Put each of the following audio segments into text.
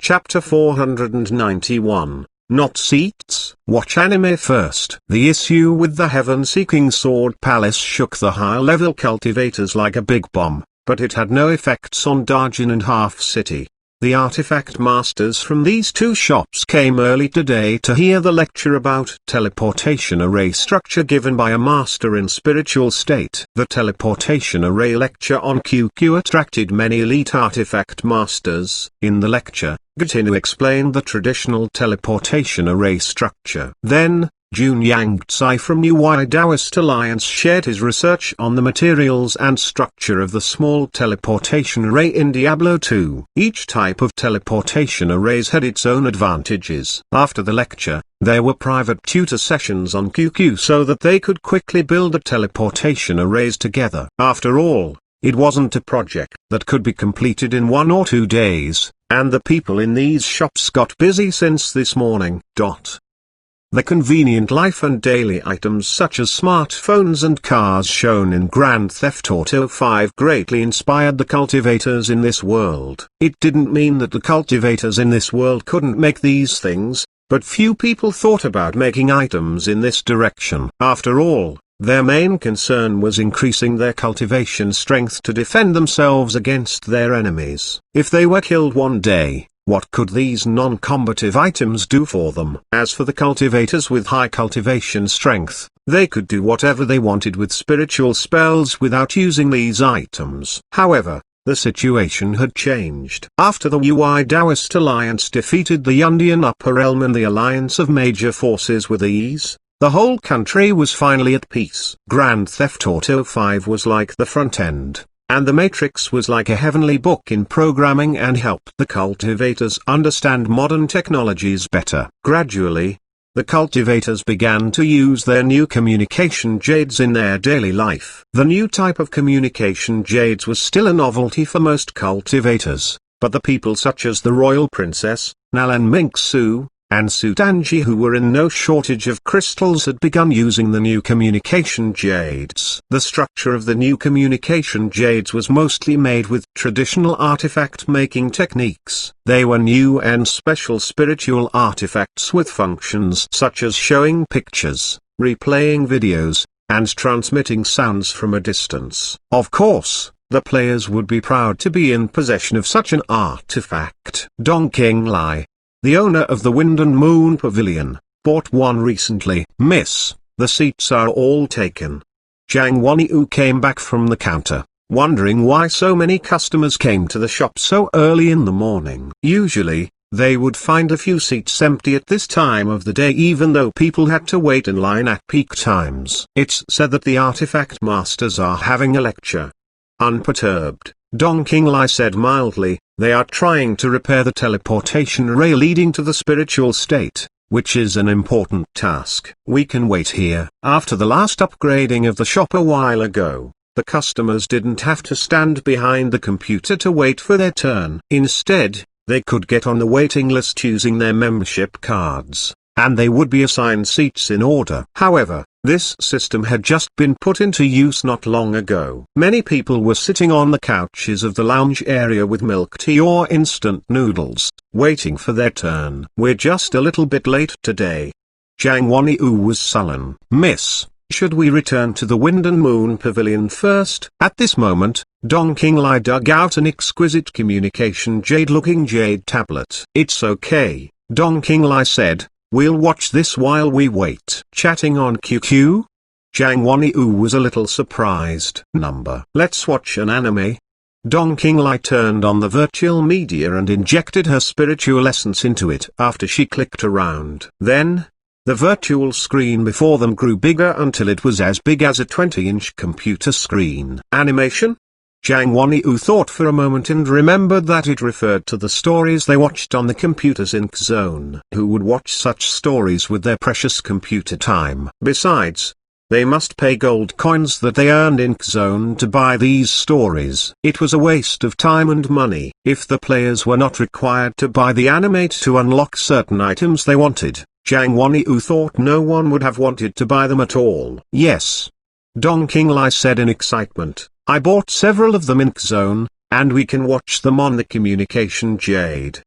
Chapter 491. Not seats. Watch anime first. The issue with the heaven-seeking sword palace shook the high-level cultivators like a big bomb, but it had no effects on Darjin and Half City. The artifact masters from these two shops came early today to hear the lecture about teleportation array structure given by a master in spiritual state. The teleportation array lecture on QQ attracted many elite artifact masters. In the lecture, Gatinu explained the traditional teleportation array structure. Then, Jun Yangtsai from UI Taoist Alliance shared his research on the materials and structure of the small teleportation array in Diablo 2. Each type of teleportation arrays had its own advantages. After the lecture, there were private tutor sessions on QQ so that they could quickly build a teleportation arrays together. After all, it wasn't a project that could be completed in 1 or 2 days, and the people in these shops got busy since this morning. The convenient life and daily items such as smartphones and cars shown in Grand Theft Auto 5 greatly inspired the cultivators in this world. It didn't mean that the cultivators in this world couldn't make these things, but few people thought about making items in this direction. After all, their main concern was increasing their cultivation strength to defend themselves against their enemies. If they were killed one day, what could these non-combative items do for them? As for the cultivators with high cultivation strength, they could do whatever they wanted with spiritual spells without using these items. However, the situation had changed. After the UI Taoist Alliance defeated the Yundian Upper Realm and the alliance of major forces with ease, the whole country was finally at peace. Grand Theft Auto 5 was like the front end, and the Matrix was like a heavenly book in programming and helped the cultivators understand modern technologies better. Gradually, the cultivators began to use their new communication jades in their daily life. The new type of communication jades was still a novelty for most cultivators, but the people such as the Royal Princess, Nalan Minksu, and Sutanji, who were in no shortage of crystals, had begun using the new communication jades. The structure of the new communication jades was mostly made with traditional artifact making techniques. They were new and special spiritual artifacts with functions such as showing pictures, replaying videos, and transmitting sounds from a distance. Of course, the players would be proud to be in possession of such an artifact. Dong Qinglai, the owner of the Wind and Moon Pavilion, bought one recently. Miss, the seats are all taken. Zhang Wanyu came back from the counter, wondering why so many customers came to the shop so early in the morning. Usually, they would find a few seats empty at this time of the day even though people had to wait in line at peak times. It's said that the artifact masters are having a lecture. Unperturbed, Dong Qinglai said mildly, they are trying to repair the teleportation array leading to the spiritual state, which is an important task. We can wait here. After the last upgrading of the shop a while ago, the customers didn't have to stand behind the computer to wait for their turn. Instead, they could get on the waiting list using their membership cards, and they would be assigned seats in order. However, this system had just been put into use not long ago. Many people were sitting on the couches of the lounge area with milk tea or instant noodles, waiting for their turn. We're just a little bit late today. Zhang Wanyu was sullen. Miss, should we return to the Wind and Moon Pavilion first? At this moment, Dong Qinglai dug out an exquisite communication jade-looking jade tablet. It's okay, Dong Qinglai said. We'll watch this while we wait. Chatting on QQ? Zhang Wanyu was a little surprised. Let's watch an anime. Dong Qinglai turned on the virtual media and injected her spiritual essence into it. After she clicked around, then, the virtual screen before them grew bigger until it was as big as a 20-inch computer screen. Animation? Zhang Wanyu thought for a moment and remembered that it referred to the stories they watched on the computers in Zone. Who would watch such stories with their precious computer time? Besides, they must pay gold coins that they earned in Zone to buy these stories. It was a waste of time and money. If the players were not required to buy the animate to unlock certain items they wanted, Zhang Wanyu thought no one would have wanted to buy them at all. Yes, Dong Qinglai said in excitement. I bought several of them in Zone, and we can watch them on the communication jade.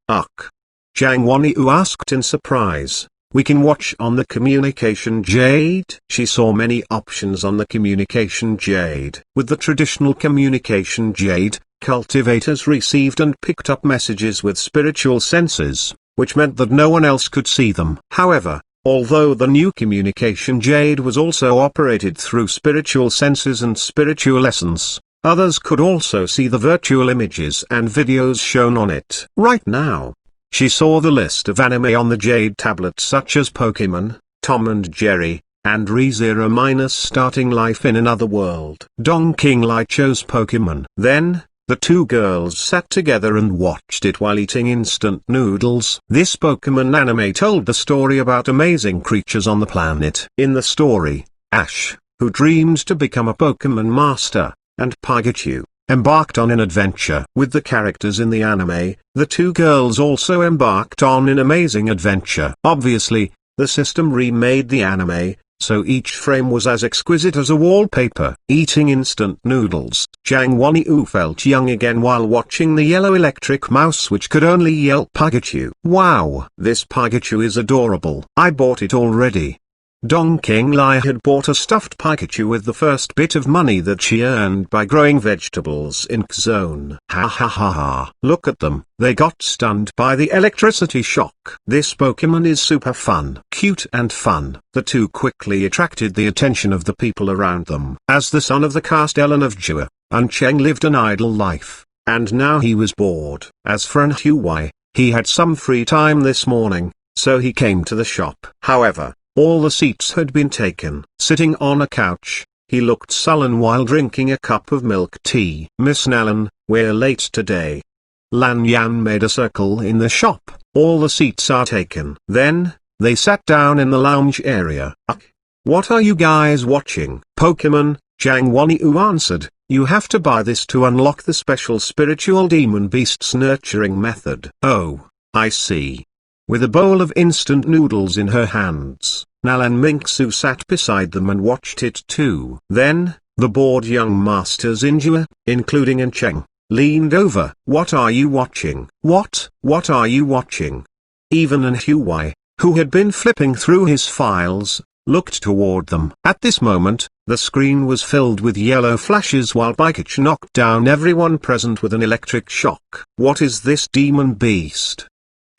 Zhang Wanyu asked in surprise. We can watch on the communication jade. She saw many options on the communication jade. With the traditional communication jade, cultivators received and picked up messages with spiritual senses, which meant that no one else could see them. However, although the new communication jade was also operated through spiritual senses and spiritual essence, others could also see the virtual images and videos shown on it. Right now, she saw the list of anime on the Jade tablet such as Pokemon, Tom and Jerry, and ReZero- Starting Life in Another World. Dong Qinglai chose Pokemon. Then, the two girls sat together and watched it while eating instant noodles. This Pokemon anime told the story about amazing creatures on the planet. In the story, Ash, who dreamed to become a Pokemon master, and Pikachu, embarked on an adventure. With the characters in the anime, the two girls also embarked on an amazing adventure. Obviously, the system remade the anime, so each frame was as exquisite as a wallpaper. Eating instant noodles, Zhang Wanyu felt young again while watching the yellow electric mouse which could only yell Pikachu. Wow, this Pikachu is adorable. I bought it already. Dong Qinglai had bought a stuffed Pikachu with the first bit of money that she earned by growing vegetables in Zone. Ha ha ha ha. Look at them, they got stunned by the electricity shock. This Pokemon is super fun. Cute and fun. The two quickly attracted the attention of the people around them. As the son of the Castellan of Jua, Cheng lived an idle life, and now he was bored. As for Xuanhuan, he had some free time this morning, so he came to the shop. However, all the seats had been taken. Sitting on a couch, he looked sullen while drinking a cup of milk tea. Miss Nellen, we're late today. Lan Yan made a circle in the shop. All the seats are taken. Then, they sat down in the lounge area. What are you guys watching? Pokemon, Zhang Wanyu answered. You have to buy this to unlock the special spiritual demon beast's nurturing method. Oh, I see. With a bowl of instant noodles in her hands, Nalan Minksu sat beside them and watched it too. Then, the bored young masters in Jua, including An Cheng, leaned over. What are you watching? What are you watching? Even An Xuanhuan, who had been flipping through his files, looked toward them. At this moment, the screen was filled with yellow flashes while Pikachu knocked down everyone present with an electric shock. What is this demon beast?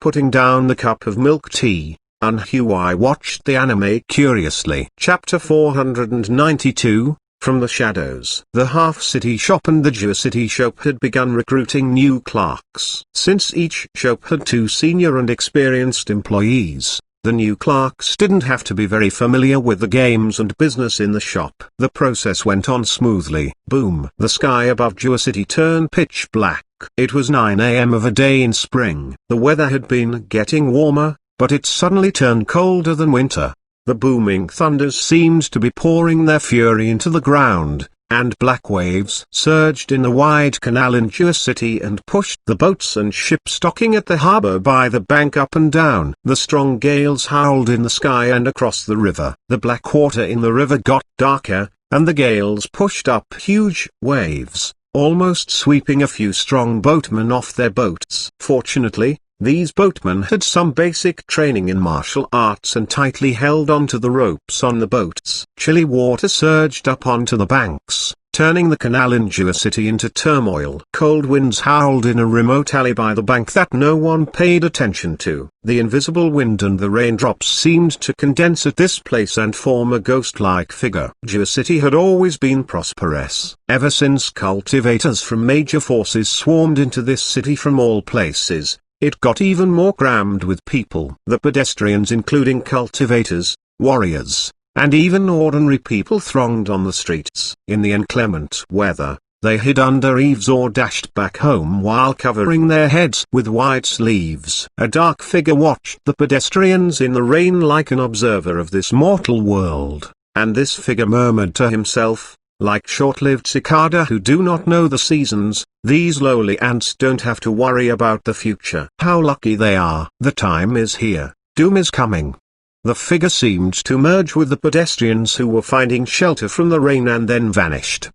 Putting down the cup of milk tea, An Xuanhuan watched the anime curiously. Chapter 492, From the Shadows. The half-city shop and the Jua city shop had begun recruiting new clerks. Since each shop had two senior and experienced employees, the new clerks didn't have to be very familiar with the games and business in the shop. The process went on smoothly. Boom! The sky above Jua city turned pitch black. It was 9 a.m. of a day in spring. The weather had been getting warmer, but it suddenly turned colder than winter. The booming thunders seemed to be pouring their fury into the ground, and black waves surged in the wide canal in Jua city and pushed the boats and ships docking at the harbor by the bank up and down. The strong gales howled in the sky and across the river. The black water in the river got darker, and the gales pushed up huge waves, almost sweeping a few strong boatmen off their boats. Fortunately, these boatmen had some basic training in martial arts and tightly held onto the ropes on the boats. Chilly water surged up onto the banks, turning the canal in Jua city into turmoil. Cold winds howled in a remote alley by the bank that no one paid attention to. The invisible wind and the raindrops seemed to condense at this place and form a ghost-like figure. Jua city had always been prosperous. Ever since cultivators from major forces swarmed into this city from all places, it got even more crammed with people. The pedestrians, including cultivators, warriors, and even ordinary people, thronged on the streets. In the inclement weather, they hid under eaves or dashed back home while covering their heads with wide sleeves. A dark figure watched the pedestrians in the rain like an observer of this mortal world, and this figure murmured to himself, like short-lived cicada who do not know the seasons, these lowly ants don't have to worry about the future. How lucky they are. The time is here. Doom is coming. The figure seemed to merge with the pedestrians who were finding shelter from the rain and then vanished.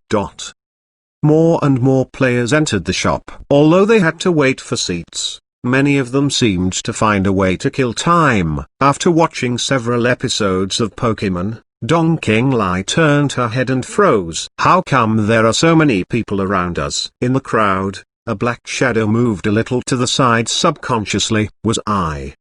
More and more players entered the shop. Although they had to wait for seats, Many of them seemed to find a way to kill time. After watching several episodes of Pokemon, Dong Qinglai turned her head and froze. How come there are so many people around us? In the crowd, a black shadow moved a little to the side subconsciously. Was I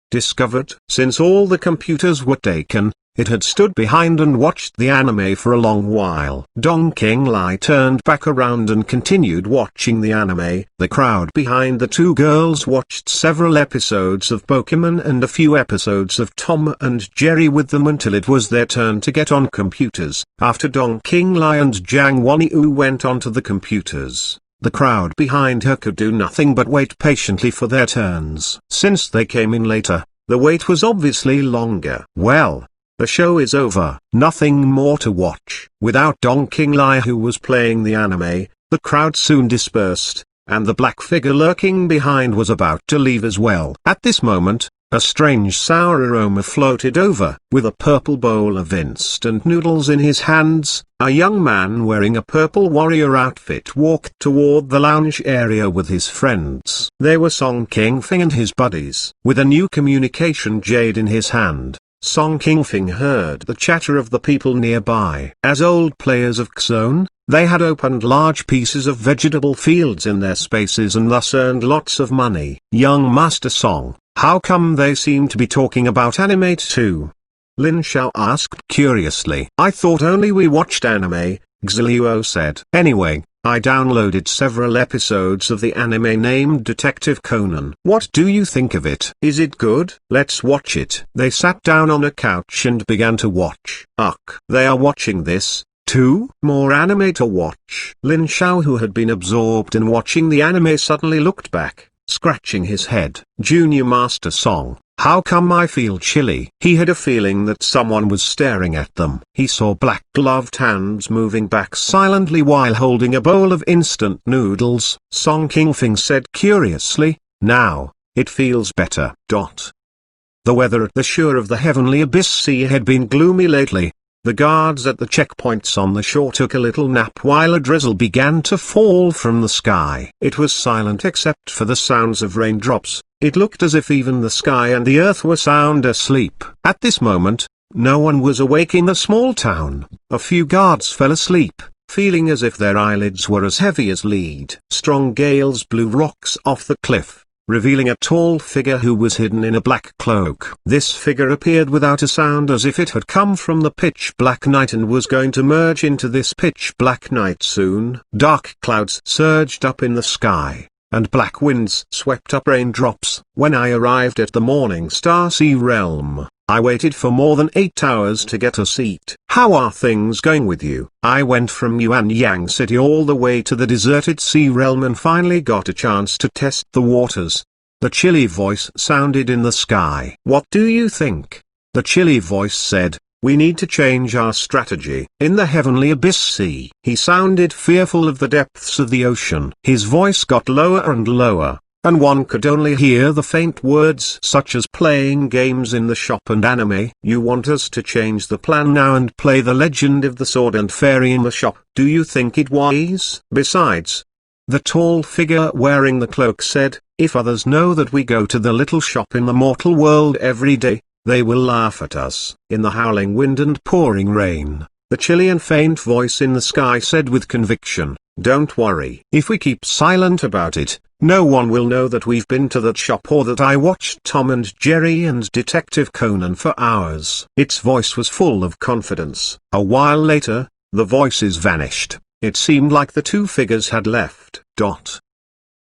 discovered? Since all the computers were taken, it had stood behind and watched the anime for a long while. Dong Qinglai turned back around and continued watching the anime. The crowd behind the two girls watched several episodes of Pokemon and a few episodes of Tom and Jerry with them until it was their turn to get on computers. After Dong Qinglai and Zhang Wanyu went onto the computers, the crowd behind her could do nothing but wait patiently for their turns. Since they came in later, the wait was obviously longer. Well, the show is over. Nothing more to watch. Without Dong Qinglai, who was playing the anime, the crowd soon dispersed, and the black figure lurking behind was about to leave as well. At this moment, a strange sour aroma floated over. With a purple bowl of instant noodles in his hands, a young man wearing a purple warrior outfit walked toward the lounge area with his friends. They were Song Qingfing and his buddies. With a new communication jade in his hand, Song Qingfing heard the chatter of the people nearby. As old players of Xuanhuan, they had opened large pieces of vegetable fields in their spaces and thus earned lots of money. Young Master Song, how come they seem to be talking about anime too? Lin Xiao asked curiously. I thought only we watched anime, Xiluo said. Anyway, I downloaded several episodes of the anime named Detective Conan. What do you think of it? Is it good? Let's watch it. They sat down on a couch and began to watch. Ugh. They are watching this, too? More anime to watch. Lin Xiao, who had been absorbed in watching the anime, suddenly looked back, scratching his head. Junior Master Song, how come I feel chilly? He had a feeling that someone was staring at them. He saw black-gloved hands moving back silently while holding a bowl of instant noodles. Song Qingfing said curiously, now, it feels better. The weather at the shore of the Heavenly Abyss Sea had been gloomy lately. The guards at the checkpoints on the shore took a little nap while a drizzle began to fall from the sky. It was silent except for the sounds of raindrops. It looked as if even the sky and the earth were sound asleep. At this moment, no one was awake in the small town. A few guards fell asleep, feeling as if their eyelids were as heavy as lead. Strong gales blew rocks off the cliff, revealing a tall figure who was hidden in a black cloak. This figure appeared without a sound, as if it had come from the pitch-black night and was going to merge into this pitch-black night soon. Dark clouds surged up in the sky, and black winds swept up raindrops. When I arrived at the Morning Star Sea Realm, I waited for more than 8 hours to get a seat. How are things going with you? I went from Yuanyang City all the way to the deserted sea realm and finally got a chance to test the waters. The chilly voice sounded in the sky. What do you think? The chilly voice said, we need to change our strategy. In the Heavenly Abyss Sea, he sounded fearful of the depths of the ocean. His voice got lower and lower, and one could only hear the faint words such as playing games in the shop and anime. You want us to change the plan now and play the Legend of the Sword and Fairy in the shop? Do you think it wise? Besides, the tall figure wearing the cloak said, if others know that we go to the little shop in the mortal world every day, they will laugh at us. In the howling wind and pouring rain, the chilly and faint voice in the sky said with conviction, don't worry. If we keep silent about it, no one will know that we've been to that shop or that I watched Tom and Jerry and Detective Conan for hours. Its voice was full of confidence. A while later, the voices vanished. It seemed like the two figures had left.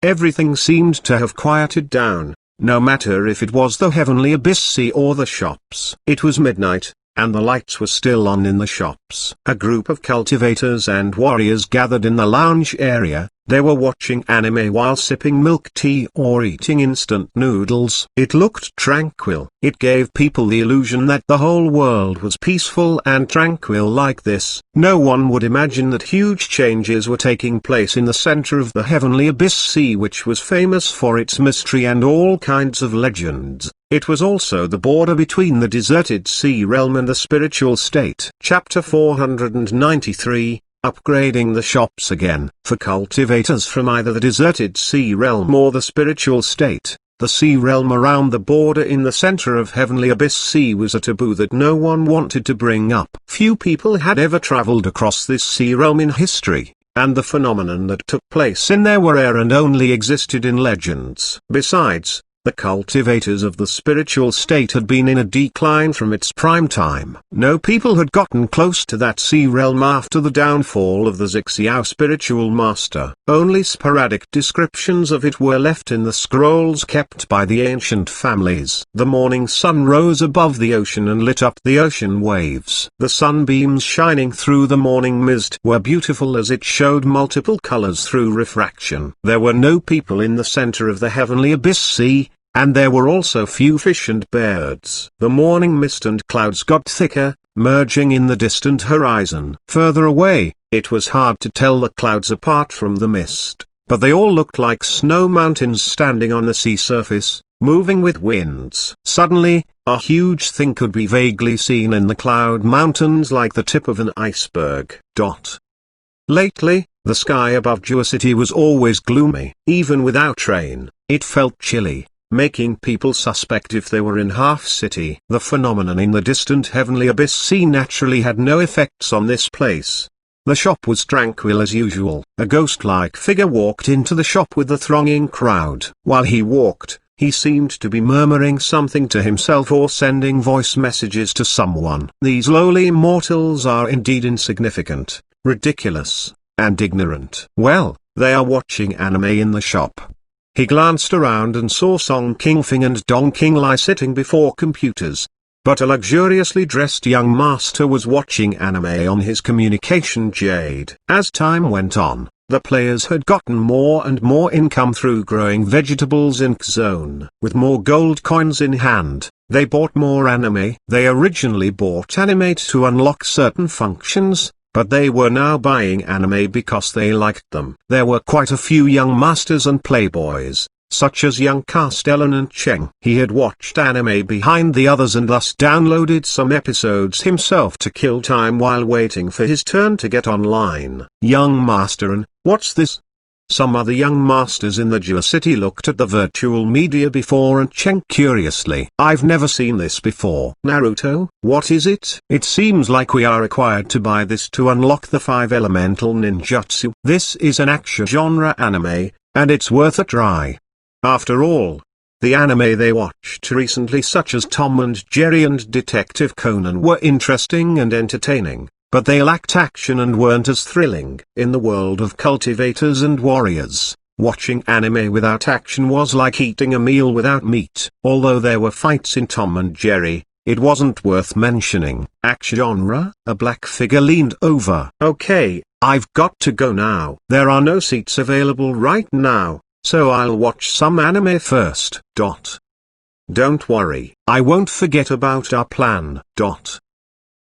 Everything seemed to have quieted down, no matter if it was the Heavenly Abyss Sea or the shops. It was midnight, and the lights were still on in the shops. A group of cultivators and warriors gathered in the lounge area. They were watching anime while sipping milk tea or eating instant noodles. It looked tranquil. It gave people the illusion that the whole world was peaceful and tranquil like this. No one would imagine that huge changes were taking place in the center of the Heavenly Abyss Sea, which was famous for its mystery and all kinds of legends. It was also the border between the deserted sea realm and the spiritual state. Chapter 493, upgrading the shops again. For cultivators from either the deserted sea realm or the spiritual state, the sea realm around the border in the center of Heavenly Abyss Sea was a taboo that no one wanted to bring up. Few people had ever traveled across this sea realm in history, and the phenomenon that took place in there were rare and only existed in legends. Besides, the cultivators of the spiritual state had been in a decline from its prime time. No people had gotten close to that sea realm after the downfall of the Zixiao spiritual master. Only sporadic descriptions of it were left in the scrolls kept by the ancient families. The morning sun rose above the ocean and lit up the ocean waves. The sunbeams shining through the morning mist were beautiful as it showed multiple colors through refraction. There were no people in the center of the Heavenly Abyss Sea, and there were also few fish and birds. The morning mist and clouds got thicker, merging in the distant horizon. Further away, it was hard to tell the clouds apart from the mist, but they all looked like snow mountains standing on the sea surface, moving with winds. Suddenly, a huge thing could be vaguely seen in the cloud mountains like the tip of an iceberg. Lately, the sky above Geocity was always gloomy. Even without rain, it felt chilly, making people suspect if they were in half-city. The phenomenon in the distant Heavenly Abyss Sea naturally had no effects on this place. The shop was tranquil as usual. A ghost-like figure walked into the shop with the thronging crowd. While he walked, he seemed to be murmuring something to himself or sending voice messages to someone. These lowly mortals are indeed insignificant, ridiculous, and ignorant. Well, they are watching anime in the shop. He glanced around and saw Song Qingfeng and Dong Qinglai sitting before computers. But a luxuriously dressed young master was watching anime on his communication jade. As time went on, the players had gotten more and more income through growing vegetables in Zone. With more gold coins in hand, they bought more anime. They originally bought anime to unlock certain functions, but they were now buying anime because they liked them. There were quite a few young masters and playboys, such as young Castellan and Cheng. He had watched anime behind the others and thus downloaded some episodes himself to kill time while waiting for his turn to get online. Young master and, what's this? Some other young masters in the Geocity looked at the virtual media before and Cheng curiously. I've never seen this before. Naruto, what is it? It seems like we are required to buy this to unlock the 5 elemental ninjutsu. This is an action genre anime, and it's worth a try. After all, the anime they watched recently such as Tom and Jerry and Detective Conan were interesting and entertaining, but they lacked action and weren't as thrilling. In the world of cultivators and warriors, watching anime without action was like eating a meal without meat. Although there were fights in Tom and Jerry, it wasn't worth mentioning. Action genre? A black figure leaned over. Okay, I've got to go now. There are no seats available right now, so I'll watch some anime first. Don't worry, I won't forget about our plan.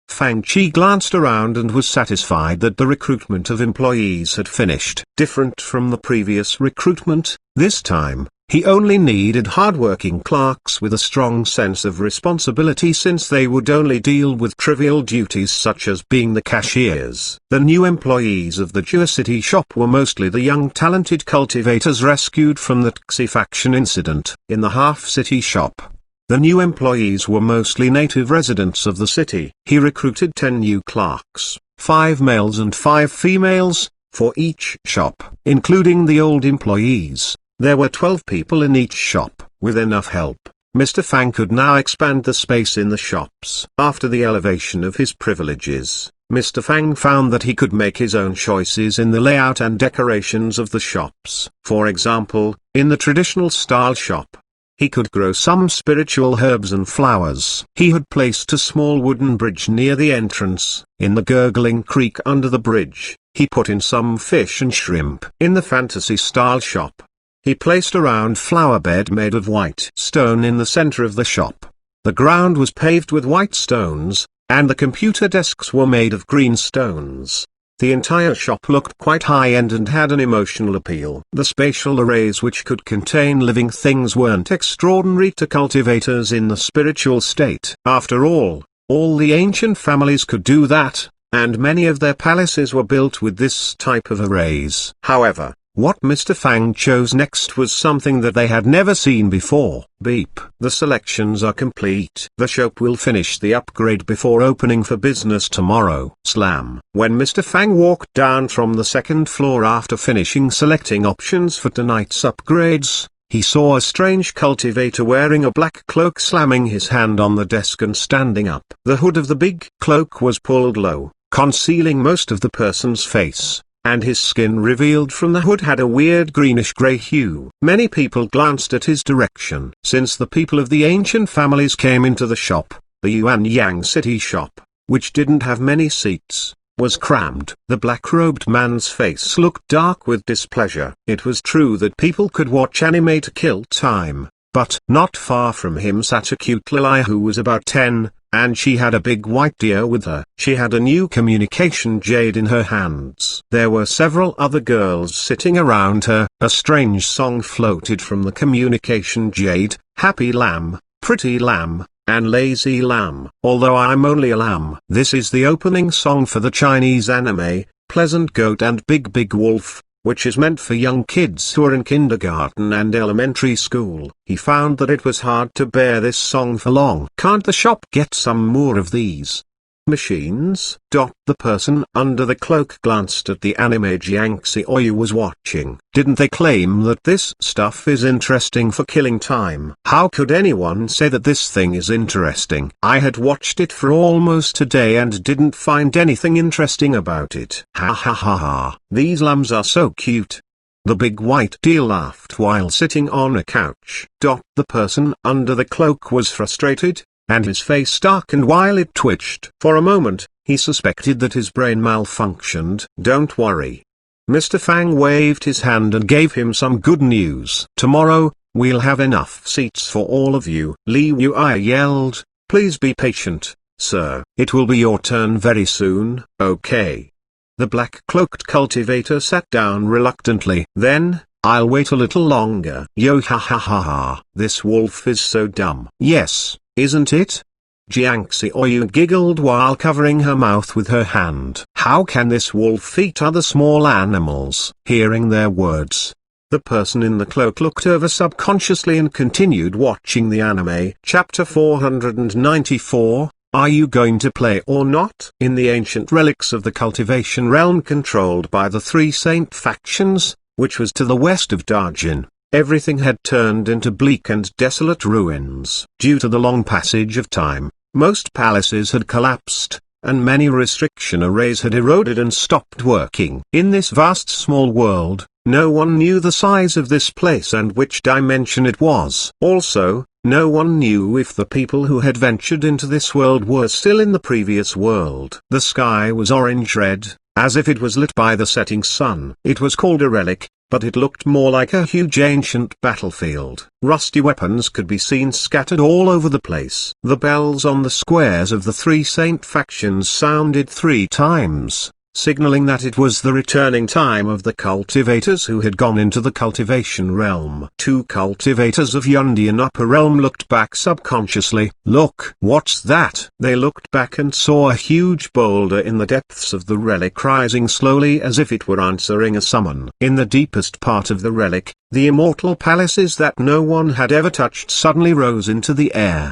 Fang Chi glanced around and was satisfied that the recruitment of employees had finished. Different from the previous recruitment, this time, he only needed hardworking clerks with a strong sense of responsibility since they would only deal with trivial duties such as being the cashiers. The new employees of the Geocity shop were mostly the young talented cultivators rescued from the Xi faction incident. In the half-city shop, the new employees were mostly native residents of the city. He recruited 10 new clerks, 5 males and 5 females, for each shop. Including the old employees, there were 12 people in each shop. With enough help, Mr. Fang could now expand the space in the shops. After the elevation of his privileges, Mr. Fang found that he could make his own choices in the layout and decorations of the shops. For example, in the traditional style shop, he could grow some spiritual herbs and flowers. He had placed a small wooden bridge near the entrance. In the gurgling creek under the bridge, he put in some fish and shrimp. In the fantasy-style shop, he placed a round flower bed made of white stone in the center of the shop. The ground was paved with white stones, and the computer desks were made of green stones. The entire shop looked quite high-end and had an emotional appeal. The spatial arrays which could contain living things weren't extraordinary to cultivators in the spiritual state. After all the ancient families could do that, and many of their palaces were built with this type of arrays. However, what Mr. Fang chose next was something that they had never seen before. Beep. The selections are complete. The shop will finish the upgrade before opening for business tomorrow. Slam. When Mr. Fang walked down from the second floor after finishing selecting options for tonight's upgrades, he saw a strange cultivator wearing a black cloak slamming his hand on the desk and standing up. The hood of the big cloak was pulled low, concealing most of the person's face, and his skin revealed from the hood had a weird greenish-gray hue. Many people glanced at his direction. Since the people of the ancient families came into the shop, the Xuanhuan city shop, which didn't have many seats, was crammed. The black-robed man's face looked dark with displeasure. It was true that people could watch anime to kill time, but not far from him sat a cute Lily who was about 10, and she had a big white deer with her. She had a new communication jade in her hands. There were several other girls sitting around her. A strange song floated from the communication jade: happy lamb, pretty lamb, and lazy lamb. Although I'm only a lamb. This is the opening song for the Chinese anime, Pleasant Goat and Big Wolf, which is meant for young kids who are in kindergarten and elementary school. He found that it was hard to bear this song for long. Can't the shop get some more of these machines? The person under the cloak glanced at the anime Jiangxi Oyu was watching. Didn't they claim that this stuff is interesting for killing time? How could anyone say that this thing is interesting? I had watched it for almost a day and didn't find anything interesting about it. Ha ha ha ha. These lambs are so cute. The big white deer laughed while sitting on a couch. The person under the cloak was frustrated, and his face darkened while it twitched. For a moment, he suspected that his brain malfunctioned. Don't worry. Mr. Fang waved his hand and gave him some good news. Tomorrow, we'll have enough seats for all of you. Li Yui yelled, please be patient, sir. It will be your turn very soon. Okay. The black-cloaked cultivator sat down reluctantly. Then, I'll wait a little longer. Yo ha ha ha ha. This wolf is so dumb. Yes, isn't it? Jiangxi Oyu giggled while covering her mouth with her hand. How can this wolf eat other small animals? Hearing their words, the person in the cloak looked over subconsciously and continued watching the anime. Chapter 494, Are you going to play or not? In the ancient relics of the cultivation realm controlled by the three saint factions, which was to the west of Darjin, everything had turned into bleak and desolate ruins. Due to the long passage of time, most palaces had collapsed, and many restriction arrays had eroded and stopped working. In this vast small world, no one knew the size of this place and which dimension it was. Also, no one knew if the people who had ventured into this world were still in the previous world. The sky was orange-red, as if it was lit by the setting sun. It was called a relic, but it looked more like a huge ancient battlefield. Rusty weapons could be seen scattered all over the place. The bells on the squares of the three saint factions sounded 3 times, signaling that it was the returning time of the cultivators who had gone into the cultivation realm. 2 cultivators of Yundian upper realm looked back subconsciously. Look, what's that? They looked back and saw a huge boulder in the depths of the relic rising slowly as if it were answering a summon. In the deepest part of the relic, the immortal palaces that no one had ever touched suddenly rose into the air.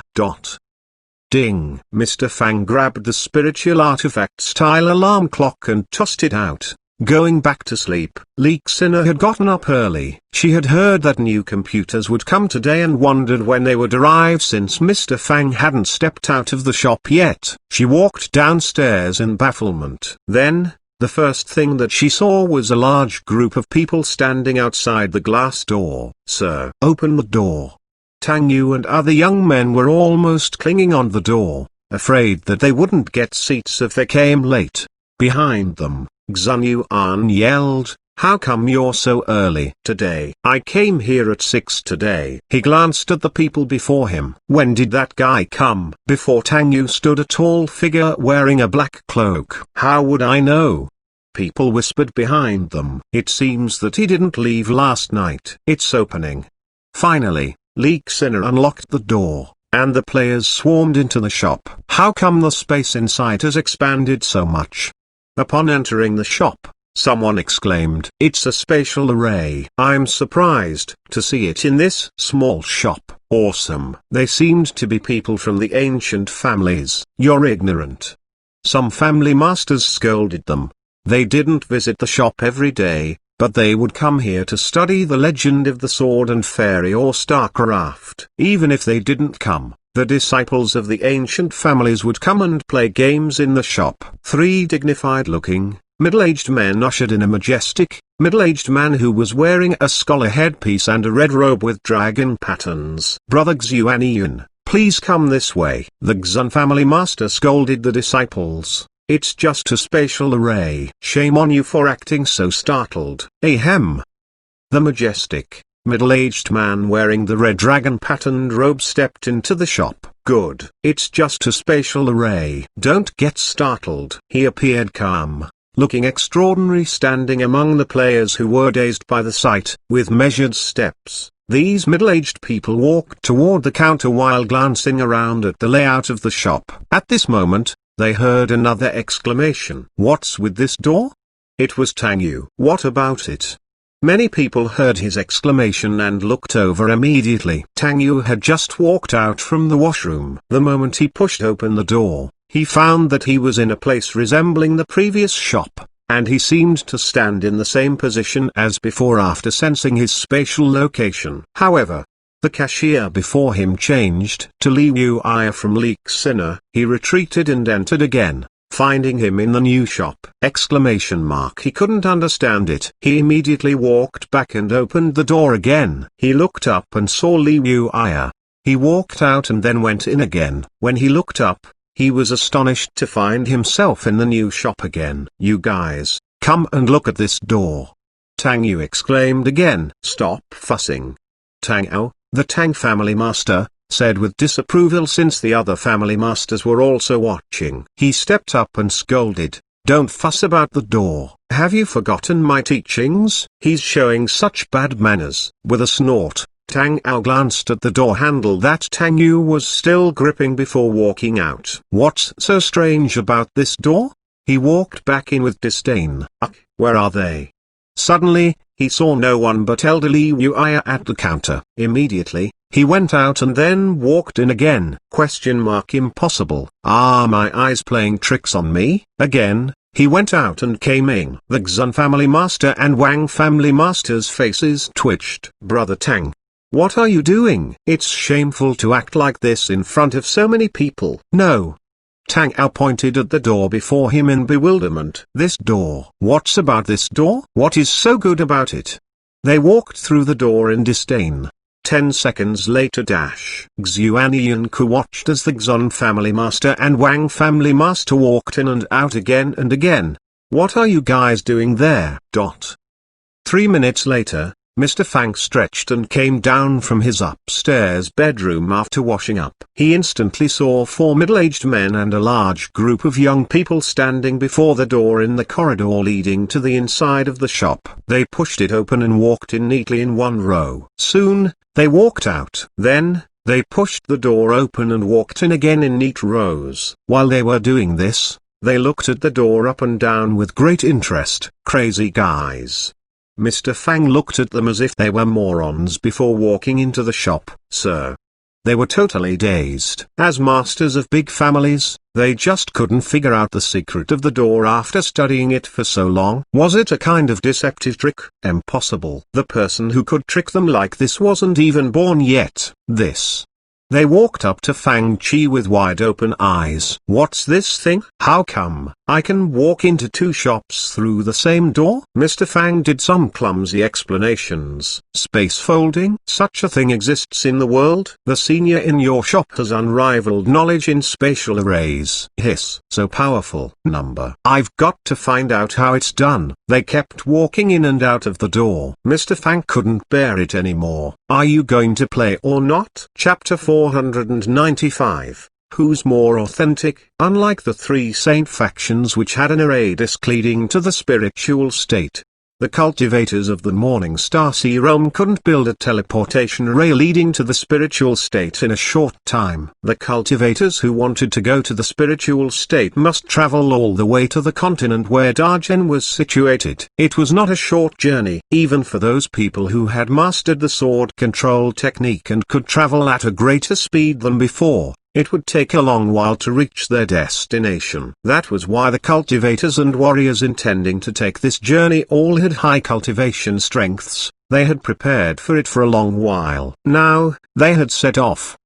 Ding! Mr. Fang grabbed the spiritual artifact-style alarm clock and tossed it out. Going back to sleep, Li Xinna had gotten up early. She had heard that new computers would come today and wondered when they would arrive since Mr. Fang hadn't stepped out of the shop yet. She walked downstairs in bafflement. Then, the first thing that she saw was a large group of people standing outside the glass door. Sir, open the door. Tang Yu and other young men were almost clinging on the door, afraid that they wouldn't get seats if they came late. Behind them, Xuanhuan yelled, how come you're so early today? I came here at 6 today. He glanced at the people before him. When did that guy come? Before Tang Yu stood a tall figure wearing a black cloak. How would I know? People whispered behind them. It seems that he didn't leave last night. It's opening. Finally, Li Xinna unlocked the door, and the players swarmed into the shop. How come the space inside has expanded so much? Upon entering the shop, someone exclaimed, "It's a spatial array. I'm surprised to see it in this small shop. Awesome." They seemed to be people from the ancient families. "You're ignorant." Some family masters scolded them. They didn't visit the shop every day, but they would come here to study the legend of the sword and fairy or StarCraft. Even if they didn't come, the disciples of the ancient families would come and play games in the shop. 3 dignified-looking, middle-aged men ushered in a majestic, middle-aged man who was wearing a scholar headpiece and a red robe with dragon patterns. "Brother Xuanhuan, please come this way." The Xun family master scolded the disciples. "It's just a spatial array. Shame on you for acting so startled." Ahem. The majestic, middle-aged man wearing the red dragon-patterned robe stepped into the shop. "Good. It's just a spatial array. Don't get startled." He appeared calm, looking extraordinary, standing among the players who were dazed by the sight. With measured steps, these middle-aged people walked toward the counter while glancing around at the layout of the shop. At this moment, they heard another exclamation. "What's with this door?" It was Tang Yu. "What about it?" Many people heard his exclamation and looked over immediately. Tang Yu had just walked out from the washroom. The moment he pushed open the door, he found that he was in a place resembling the previous shop, and he seemed to stand in the same position as before after sensing his spatial location. However, the cashier before him changed to Liu Aya from Leek Sinner. He retreated and entered again, finding him in the new shop. He couldn't understand it. He immediately walked back and opened the door again. He looked up and saw Liu Aya. He walked out and then went in again. When he looked up, he was astonished to find himself in the new shop again. "You guys, come and look at this door," Tang Yu exclaimed again. "Stop fussing." Tang Ao, the Tang family master, said with disapproval since the other family masters were also watching. He stepped up and scolded, "Don't fuss about the door. Have you forgotten my teachings?" "He's showing such bad manners." With a snort, Tang Ao glanced at the door handle that Tang Yu was still gripping before walking out. "What's so strange about this door?" He walked back in with disdain. Where are they?" Suddenly, he saw no one but Elder Liu Aya at the counter. Immediately, he went out and then walked in again. Impossible. Are my eyes playing tricks on me? Again, he went out and came in. The Xun family master and Wang family master's faces twitched. "Brother Tang, what are you doing? It's shameful to act like this in front of so many people." "No." Tang Ao pointed at the door before him in bewilderment. "This door? What's about this door? What is so good about it?" They walked through the door in disdain. 10 seconds later Xuanhuan watched as the Xun family master and Wang family master walked in and out again and again. "What are you guys doing there?" 3 minutes later, Mr. Fang stretched and came down from his upstairs bedroom after washing up. He instantly saw 4 middle-aged men and a large group of young people standing before the door in the corridor leading to the inside of the shop. They pushed it open and walked in neatly in one row. Soon, they walked out. Then, they pushed the door open and walked in again in neat rows. While they were doing this, they looked at the door up and down with great interest. "Crazy guys." Mr. Fang looked at them as if they were morons before walking into the shop. "Sir." They were totally dazed. As masters of big families, they just couldn't figure out the secret of the door after studying it for so long. Was it a kind of deceptive trick? Impossible. The person who could trick them like this wasn't even born yet. They walked up to Fang Chi with wide-open eyes. "What's this thing? How come I can walk into 2 shops through the same door?" Mr. Fang did some clumsy explanations. "Space folding? Such a thing exists in the world. The senior in your shop has unrivaled knowledge in spatial arrays." "Hiss. So powerful. Number. I've got to find out how it's done." They kept walking in and out of the door. Mr. Fang couldn't bear it anymore. "Are you going to play or not?" Chapter 495. Who's more authentic? Unlike the 3 saint factions which had an array disk leading to the spiritual state, The cultivators of the Morning Star Sea realm couldn't build a teleportation ray leading to the spiritual state in a short time. The cultivators who wanted to go to the spiritual state must travel all the way to the continent where Darjen was situated. It was not a short journey, even for those people who had mastered the sword control technique and could travel at a greater speed than before. It would take a long while to reach their destination. That was why the cultivators and warriors intending to take this journey all had high cultivation strengths. They had prepared for it for a long while. Now, they had set off.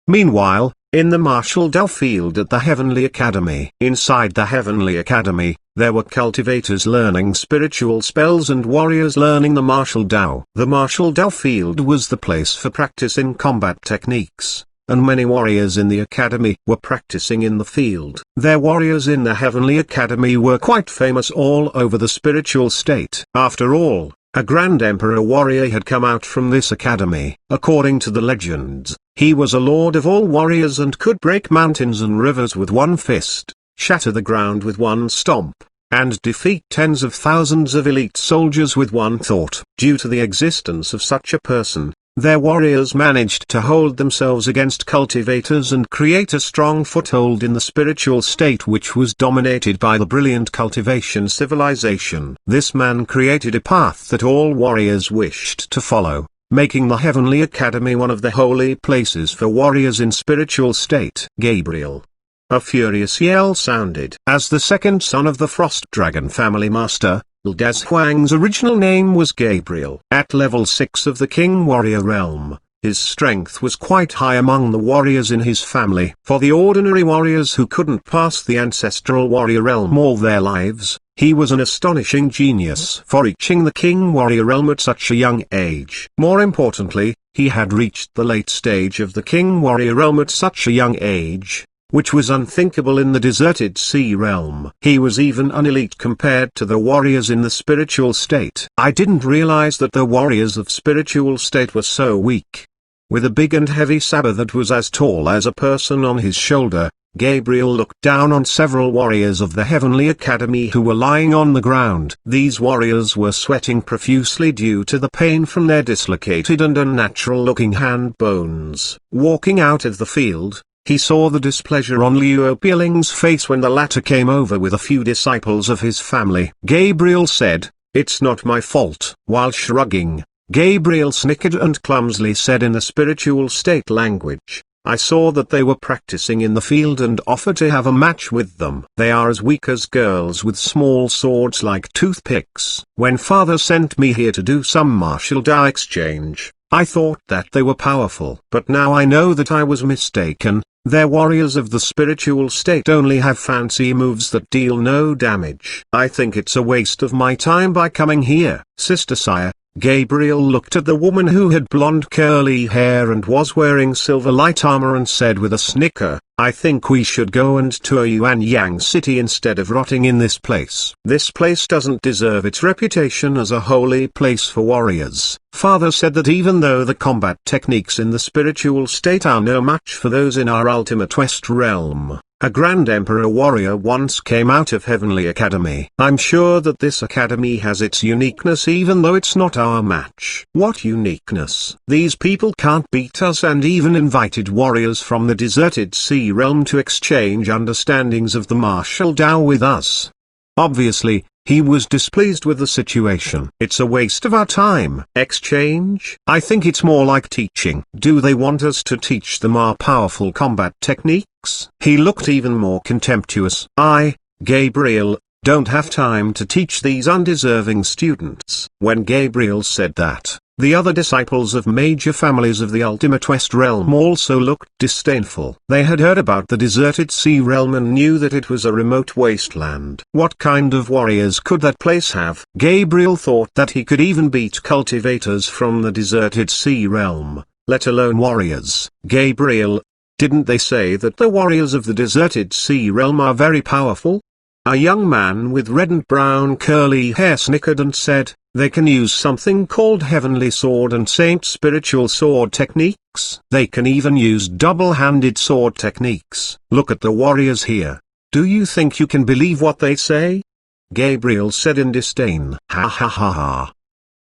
Meanwhile, in the martial Dao field at the Heavenly Academy. Inside the Heavenly Academy, there were cultivators learning spiritual spells and warriors learning the martial Dao. The martial Dao field was the place for practice in combat techniques, and many warriors in the academy were practicing in the field. Their warriors in the Heavenly Academy were quite famous all over the spiritual state. After all, a Grand Emperor warrior had come out from this academy. According to the legends, he was a lord of all warriors and could break mountains and rivers with one fist, shatter the ground with one stomp, and defeat tens of thousands of elite soldiers with one thought. Due to the existence of such a person, their warriors managed to hold themselves against cultivators and create a strong foothold in the spiritual state which was dominated by the brilliant cultivation civilization. This man created a path that all warriors wished to follow, making the Heavenly Academy one of the holy places for warriors in spiritual state. Gabriel. A furious yell sounded. As the second son of the Frost Dragon family master, Xuanhuan's original name was Gabriel. At level 6 of the King Warrior realm, his strength was quite high among the warriors in his family. For the ordinary warriors who couldn't pass the ancestral warrior realm all their lives, he was an astonishing genius for reaching the King Warrior realm at such a young age. More importantly, he had reached the late stage of the King Warrior realm at such a young age, which was unthinkable in the deserted sea realm. He was even an elite compared to the warriors in the spiritual state. I didn't realize that the warriors of spiritual state were so weak. With a big and heavy saber that was as tall as a person on his shoulder, Gabriel looked down on several warriors of the Heavenly Academy who were lying on the ground. These warriors were sweating profusely due to the pain from their dislocated and unnatural-looking hand bones. Walking out of the field, he saw the displeasure on Liu Pieling's face when the latter came over with a few disciples of his family. Gabriel said, "It's not my fault." While shrugging, Gabriel snickered and clumsily said in a spiritual state language, "I saw that they were practicing in the field and offered to have a match with them. They are as weak as girls with small swords like toothpicks. When father sent me here to do some martial Dao exchange, I thought that they were powerful. But now I know that I was mistaken. Their warriors of the spiritual state only have fancy moves that deal no damage. I think it's a waste of my time by coming here." Sister Sire, Gabriel looked at the woman who had blonde curly hair and was wearing silver light armor and said with a snicker, "I think we should go and tour Yuanyang City instead of rotting in this place. This place doesn't deserve its reputation as a holy place for warriors." Father said that even though the combat techniques in the spiritual state are no match for those in our ultimate West realm, a Grand Emperor warrior once came out of Heavenly Academy. I'm sure that this academy has its uniqueness even though it's not our match. What uniqueness? These people can't beat us, and even invited warriors from the deserted sea realm to exchange understandings of the martial Dao with us. Obviously, he was displeased with the situation. "It's a waste of our time." Exchange? I think it's more like teaching. Do they want us to teach them our powerful combat techniques? He looked even more contemptuous. "I, Gabriel, don't have time to teach these undeserving students." When Gabriel said that, the other disciples of major families of the Ultimate West realm also looked disdainful. They had heard about the deserted sea realm and knew that it was a remote wasteland. What kind of warriors could that place have? Gabriel thought that he could even beat cultivators from the deserted sea realm, let alone warriors. "Gabriel, didn't they say that the warriors of the deserted sea realm are very powerful?" A young man with red and brown curly hair snickered and said, "They can use something called Heavenly Sword and Saint Spiritual Sword techniques. They can even use double-handed sword techniques. Look at the warriors here. Do you think you can believe what they say?" Gabriel said in disdain. Ha ha ha ha.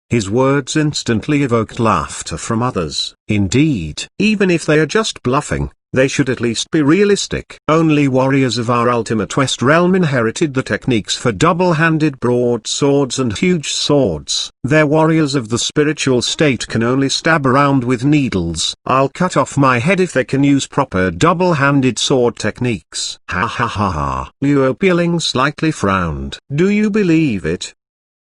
His words instantly evoked laughter from others. Indeed, even if they are just bluffing, they should at least be realistic. Only warriors of our ultimate West realm inherited the techniques for double-handed broadswords and huge swords. Their warriors of the spiritual state can only stab around with needles. I'll cut off my head if they can use proper double-handed sword techniques. Ha ha ha ha. Liu Piling slightly frowned. Do you believe it?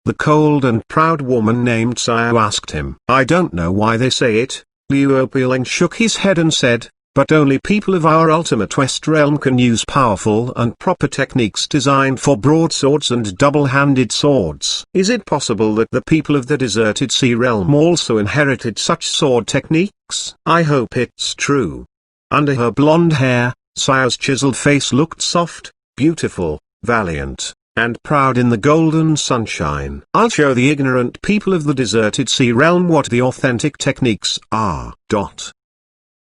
The cold and proud woman named Xiao asked him. I don't know why they say it. Liu Piling shook his head and said, but only people of our ultimate West realm can use powerful and proper techniques designed for broadswords and double-handed swords. Is it possible that the people of the deserted sea realm also inherited such sword techniques? I hope it's true. Under her blonde hair, Xiao's chiseled face looked soft, beautiful, valiant, and proud in the golden sunshine. I'll show the ignorant people of the deserted sea realm what the authentic techniques are.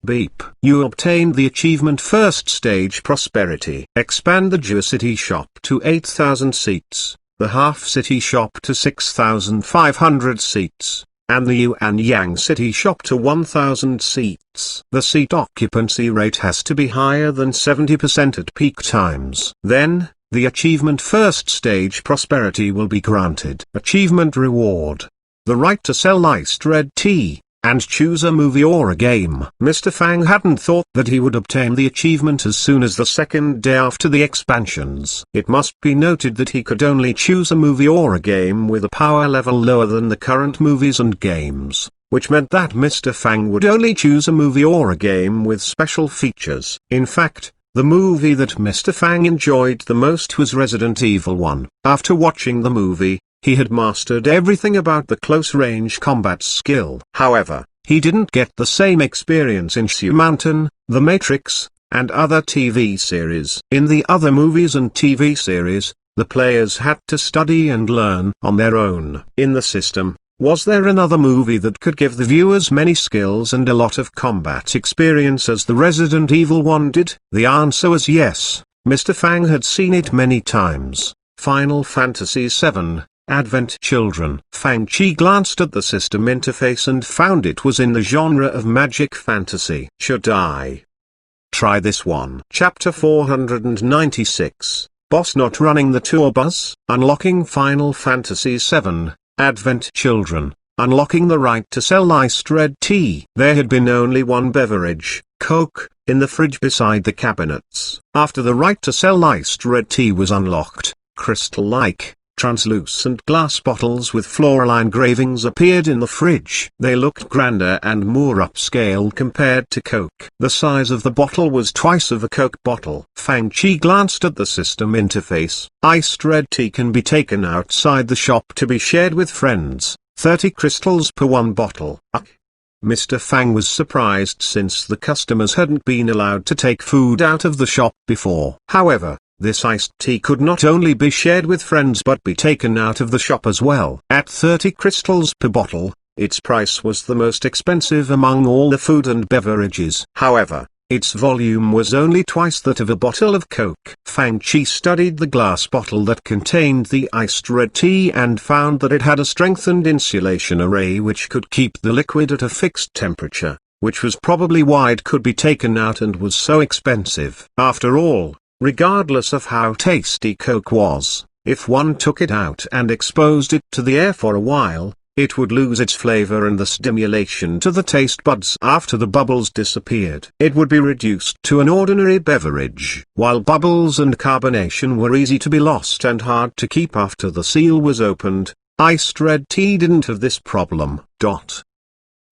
Beep. You obtained the achievement First Stage Prosperity. Expand the Jua City shop to 8,000 seats, the Half City shop to 6,500 seats, and the Yuan Yang City shop to 1,000 seats. The seat occupancy rate has to be higher than 70% at peak times. Then, the achievement First Stage Prosperity will be granted. Achievement Reward. The right to sell iced red tea, and choose a movie or a game. Mr. Fang hadn't thought that he would obtain the achievement as soon as the second day after the expansions. It must be noted that he could only choose a movie or a game with a power level lower than the current movies and games, which meant that Mr. Fang would only choose a movie or a game with special features. In fact, the movie that Mr. Fang enjoyed the most was Resident Evil 1. After watching the movie, he had mastered everything about the close-range combat skill. However, he didn't get the same experience in Shu Mountain, The Matrix, and other TV series. In the other movies and TV series, the players had to study and learn on their own. In the system, was there another movie that could give the viewers many skills and a lot of combat experience as the Resident Evil 1 did? The answer was yes. Mr. Fang had seen it many times. Final Fantasy VII. Advent Children. Fang Chi glanced at the system interface and found it was in the genre of magic fantasy. Should I try this one? Chapter 496. Boss not running the tour bus. Unlocking Final Fantasy VII. Advent Children. Unlocking the right to sell iced red tea. There had been only one beverage, Coke, in the fridge beside the cabinets. After the right to sell iced red tea was unlocked, crystal-like, translucent glass bottles with floral engravings appeared in the fridge. They looked grander and more upscale compared to Coke. The size of the bottle was twice of a Coke bottle. Fang Chi glanced at the system interface. Iced red tea can be taken outside the shop to be shared with friends. 30 crystals per one bottle. Mr. Fang was surprised since the customers hadn't been allowed to take food out of the shop before. However, this iced tea could not only be shared with friends but be taken out of the shop as well. At 30 crystals per bottle, its price was the most expensive among all the food and beverages. However, its volume was only twice that of a bottle of Coke. Fang Chi studied the glass bottle that contained the iced red tea and found that it had a strengthened insulation array which could keep the liquid at a fixed temperature, which was probably why it could be taken out and was so expensive. After all, regardless of how tasty Coke was, if one took it out and exposed it to the air for a while, it would lose its flavor and the stimulation to the taste buds. After the bubbles disappeared, it would be reduced to an ordinary beverage. While bubbles and carbonation were easy to be lost and hard to keep after the seal was opened, iced red tea didn't have this problem.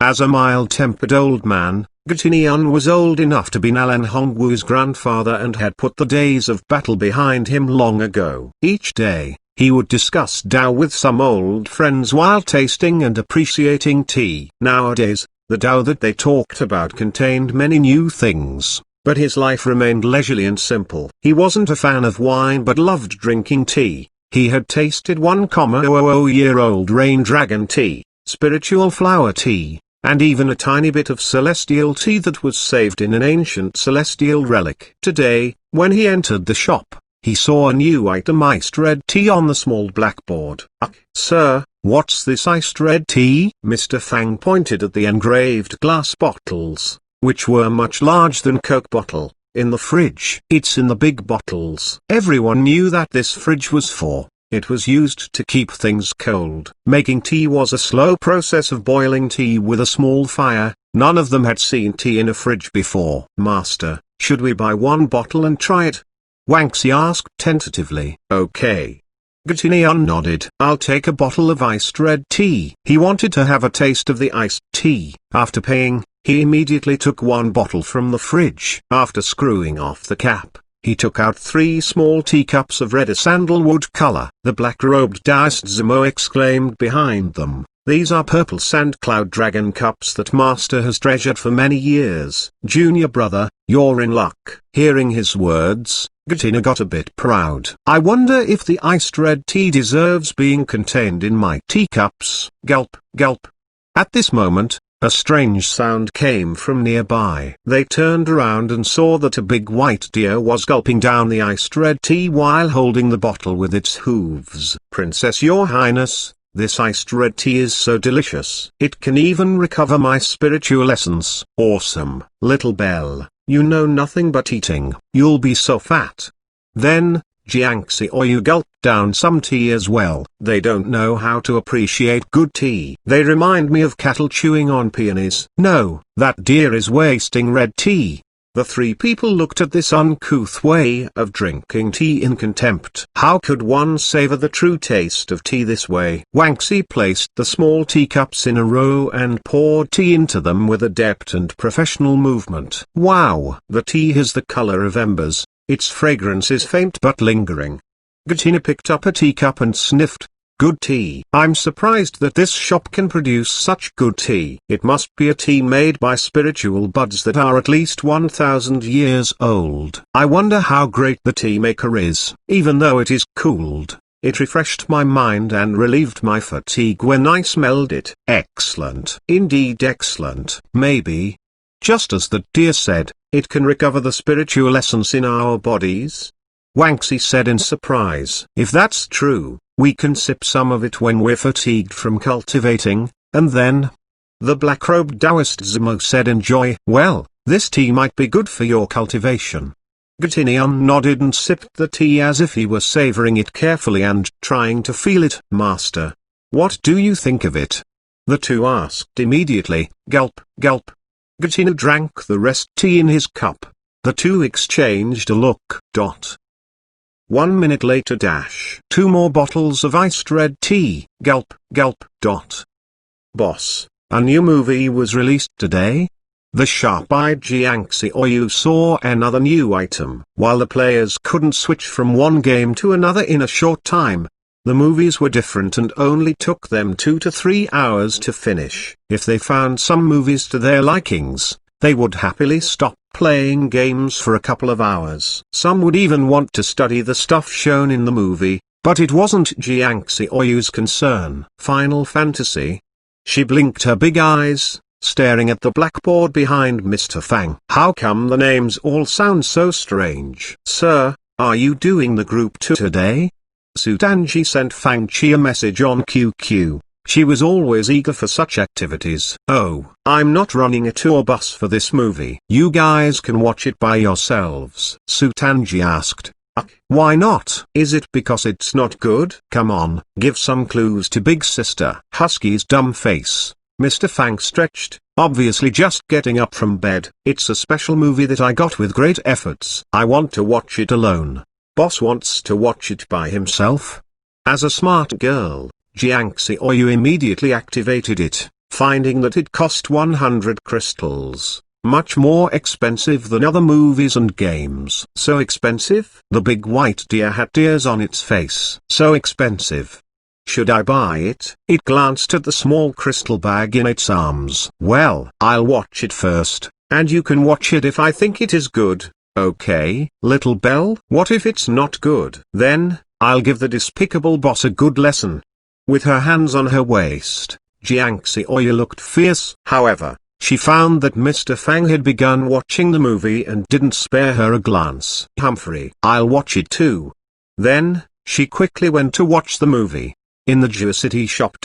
As a mild-tempered old man, Gatinian was old enough to be Nalan Hongwu's grandfather and had put the days of battle behind him long ago. Each day, he would discuss Tao with some old friends while tasting and appreciating tea. Nowadays, the Tao that they talked about contained many new things, but his life remained leisurely and simple. He wasn't a fan of wine but loved drinking tea. He had tasted 1,000-year-old rain dragon tea, spiritual flower tea, and even a tiny bit of celestial tea that was saved in an ancient celestial relic. Today, when he entered the shop, he saw a new item: iced red tea on the small blackboard. Sir, what's this iced red tea? Mr. Fang pointed at the engraved glass bottles, which were much larger than Coke bottle, in the fridge. It's in the big bottles. Everyone knew that this fridge was for. It was used to keep things cold. Making tea was a slow process of boiling tea with a small fire. None of them had seen tea in a fridge before. Master, should we buy one bottle and try it? Wang Xi asked tentatively. Okay. Xuanhuan nodded. I'll take a bottle of iced red tea. He wanted to have a taste of the iced tea. After paying, he immediately took one bottle from the fridge. After screwing off the cap, he took out 3 small teacups of red sandalwood color. The black-robed Daoist Zemo exclaimed behind them, "These are purple sand cloud dragon cups that Master has treasured for many years. Junior brother, you're in luck." Hearing his words, Xuanhuan got a bit proud. I wonder if the iced red tea deserves being contained in my teacups. Gulp, gulp. At this moment, a strange sound came from nearby. They turned around and saw that a big white deer was gulping down the iced red tea while holding the bottle with its hooves. Princess, your highness, this iced red tea is so delicious. It can even recover my spiritual essence. Awesome. Little Belle, you know nothing but eating. You'll be so fat. Then, Jiangxi or you gulp down some tea as well. They don't know how to appreciate good tea. They remind me of cattle chewing on peonies. No, that deer is wasting red tea. The 3 people looked at this uncouth way of drinking tea in contempt. How could one savor the true taste of tea this way? Wang Xi placed the small teacups in a row and poured tea into them with adept and professional movement. Wow! The tea has the color of embers. Its fragrance is faint but lingering. Xuanhuan picked up a teacup and sniffed. Good tea. I'm surprised that this shop can produce such good tea. It must be a tea made by spiritual buds that are at least 1,000 years old. I wonder how great the tea maker is. Even though it is cooled, it refreshed my mind and relieved my fatigue when I smelled it. Excellent. Indeed excellent. Maybe, just as the deer said, it can recover the spiritual essence in our bodies? Wang Xi said in surprise. If that's true, we can sip some of it when we're fatigued from cultivating, and then? The black-robed Taoist Zemo said in joy. Well, this tea might be good for your cultivation. Xuanhuan nodded and sipped the tea as if he were savoring it carefully and trying to feel it. Master, what do you think of it? The 2 asked immediately. Gulp, gulp. Xuanhuan drank the rest tea in his cup. The 2 exchanged a look. 1 minute later. 2 more bottles of iced red tea. Gulp, gulp. Boss, a new movie was released today? The sharp-eyed Jiangxi Oyu saw another new item. While the players couldn't switch from one game to another in a short time, the movies were different and only took them 2 to 3 hours to finish. If they found some movies to their likings, they would happily stop playing games for a couple of hours. Some would even want to study the stuff shown in the movie, but it wasn't Jiangxi Oyu's concern. Final Fantasy? She blinked her big eyes, staring at the blackboard behind Mr. Fang. How come the names all sound so strange? Sir, are you doing the group tour today? Sutanji sent Fang Chi a message on QQ. She was always eager for such activities. Oh, I'm not running a tour bus for this movie. You guys can watch it by yourselves. Sutanji asked. Why not? Is it because it's not good? Come on, give some clues to Big Sister. Husky's dumb face. Mr. Fang stretched, obviously just getting up from bed. It's a special movie that I got with great efforts. I want to watch it alone. Boss wants to watch it by himself. As a smart girl, Jiangxi Oyu immediately activated it, finding that it cost 100 crystals, much more expensive than other movies and games. So expensive? The big white deer had tears on its face. So expensive. Should I buy it? It glanced at the small crystal bag in its arms. Well, I'll watch it first, and you can watch it if I think it is good. Okay, Little Belle? What if it's not good? Then, I'll give the despicable boss a good lesson. With her hands on her waist, Jiangxi Oyu looked fierce. However, she found that Mr. Fang had begun watching the movie and didn't spare her a glance. Humphrey, I'll watch it too. Then, she quickly went to watch the movie. In the Geocity shop.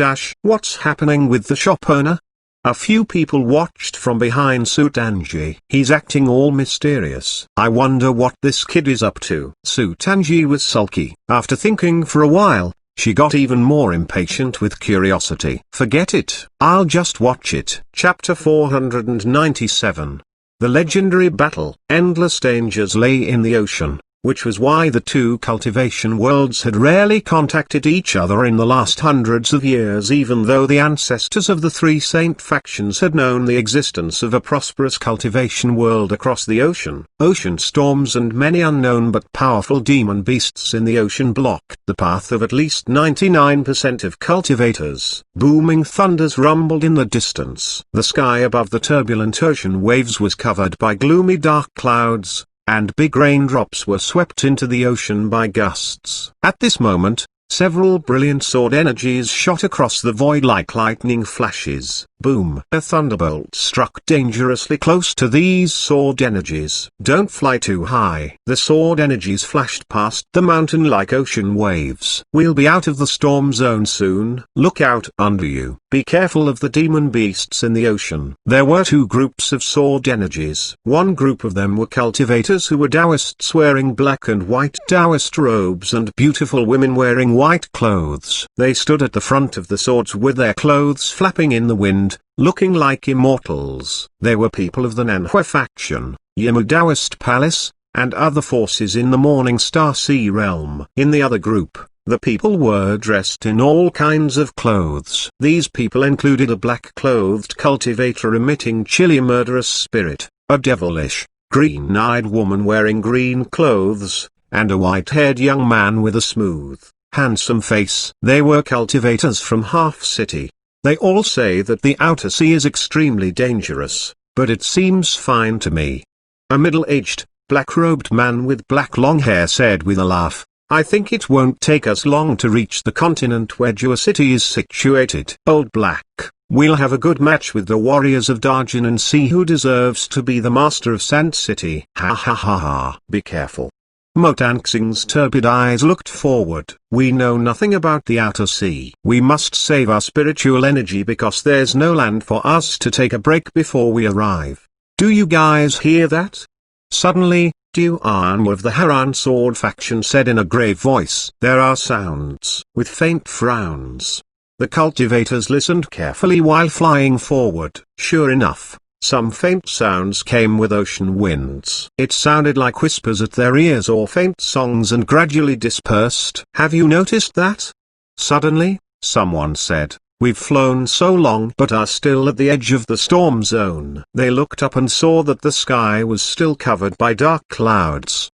What's happening with the shop owner? A few people watched from behind Xuanhuan. He's acting all mysterious. I wonder what this kid is up to. Xuanhuan was sulky. After thinking for a while, she got even more impatient with curiosity. Forget it, I'll just watch it. Chapter 497. The legendary battle. Endless dangers lay in the ocean, which was why the two cultivation worlds had rarely contacted each other in the last hundreds of years, even though the ancestors of the three saint factions had known the existence of a prosperous cultivation world across the ocean. Ocean storms and many unknown but powerful demon beasts in the ocean blocked the path of at least 99% of cultivators. Booming thunders rumbled in the distance. The sky above the turbulent ocean waves was covered by gloomy dark clouds, and big raindrops were swept into the ocean by gusts. At this moment, several brilliant sword energies shot across the void like lightning flashes. Boom! A thunderbolt struck dangerously close to these sword energies. Don't fly too high. The sword energies flashed past the mountain like ocean waves. We'll be out of the storm zone soon. Look out under you. Be careful of the demon beasts in the ocean. There were two groups of sword energies. One group of them were cultivators who were Taoists wearing black and white Taoist robes and beautiful women wearing white clothes. They stood at the front of the swords with their clothes flapping in the wind, looking like immortals. They were people of the Nanhua faction, Yimu Taoist Palace, and other forces in the Morning Star Sea realm. In the other group, the people were dressed in all kinds of clothes. These people included a black-clothed cultivator emitting chilly murderous spirit, a devilish, green-eyed woman wearing green clothes, and a white-haired young man with a smooth, handsome face. They were cultivators from Half City. They all say that the outer sea is extremely dangerous, but it seems fine to me. A middle-aged, black-robed man with black long hair said with a laugh, I think it won't take us long to reach the continent where Geocity is situated. Old Black, we'll have a good match with the warriors of Darjin and see who deserves to be the master of Sand City. Ha ha ha ha. Be careful. Motanxing's turbid eyes looked forward. We know nothing about the outer sea. We must save our spiritual energy because there's no land for us to take a break before we arrive. Do you guys hear that? Suddenly, Xuanhuan of the Haran Sword faction said in a grave voice. There are sounds, with faint frowns. The cultivators listened carefully while flying forward. Sure enough, some faint sounds came with ocean winds. It sounded like whispers at their ears or faint songs and gradually dispersed. Have you noticed that? Suddenly, someone said, we've flown so long but are still at the edge of the storm zone. They looked up and saw that the sky was still covered by dark clouds.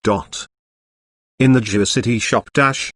In the Geocity shop.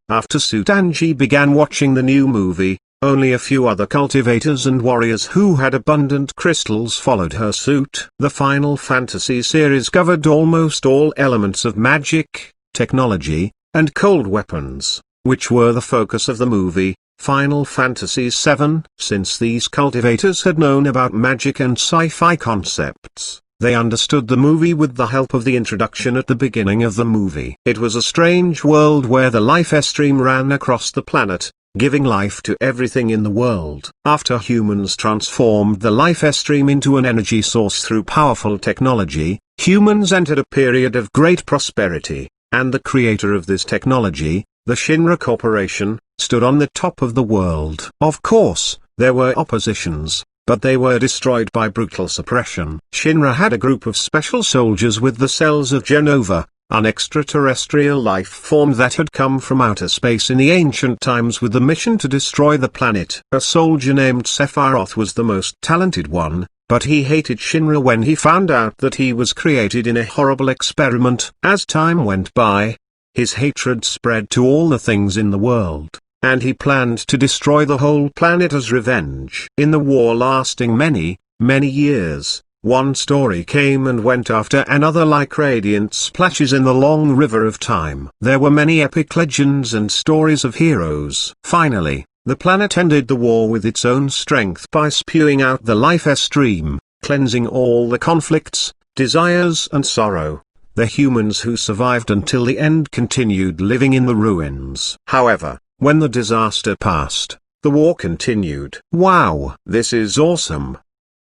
After Xuanhuan began watching the new movie, only a few other cultivators and warriors who had abundant crystals followed her suit. The Final Fantasy series covered almost all elements of magic, technology, and cold weapons, which were the focus of the movie, Final Fantasy VII. Since these cultivators had known about magic and sci-fi concepts, they understood the movie with the help of the introduction at the beginning of the movie. It was a strange world where the life stream ran across the planet, giving life to everything in the world. After humans transformed the life stream into an energy source through powerful technology, humans entered a period of great prosperity, and the creator of this technology, the Shinra Corporation, stood on the top of the world. Of course, there were oppositions, but they were destroyed by brutal suppression. Shinra had a group of special soldiers with the cells of Genova, an extraterrestrial life form that had come from outer space in the ancient times with the mission to destroy the planet. A soldier named Sephiroth was the most talented one, but he hated Shinra when he found out that he was created in a horrible experiment. As time went by, his hatred spread to all the things in the world, and he planned to destroy the whole planet as revenge. In the war lasting many, many years, one story came and went after another like radiant splashes in the long river of time. There were many epic legends and stories of heroes. Finally, the planet ended the war with its own strength by spewing out the life stream, cleansing all the conflicts, desires and sorrow. The humans who survived until the end continued living in the ruins. However, when the disaster passed, the war continued. Wow, this is awesome.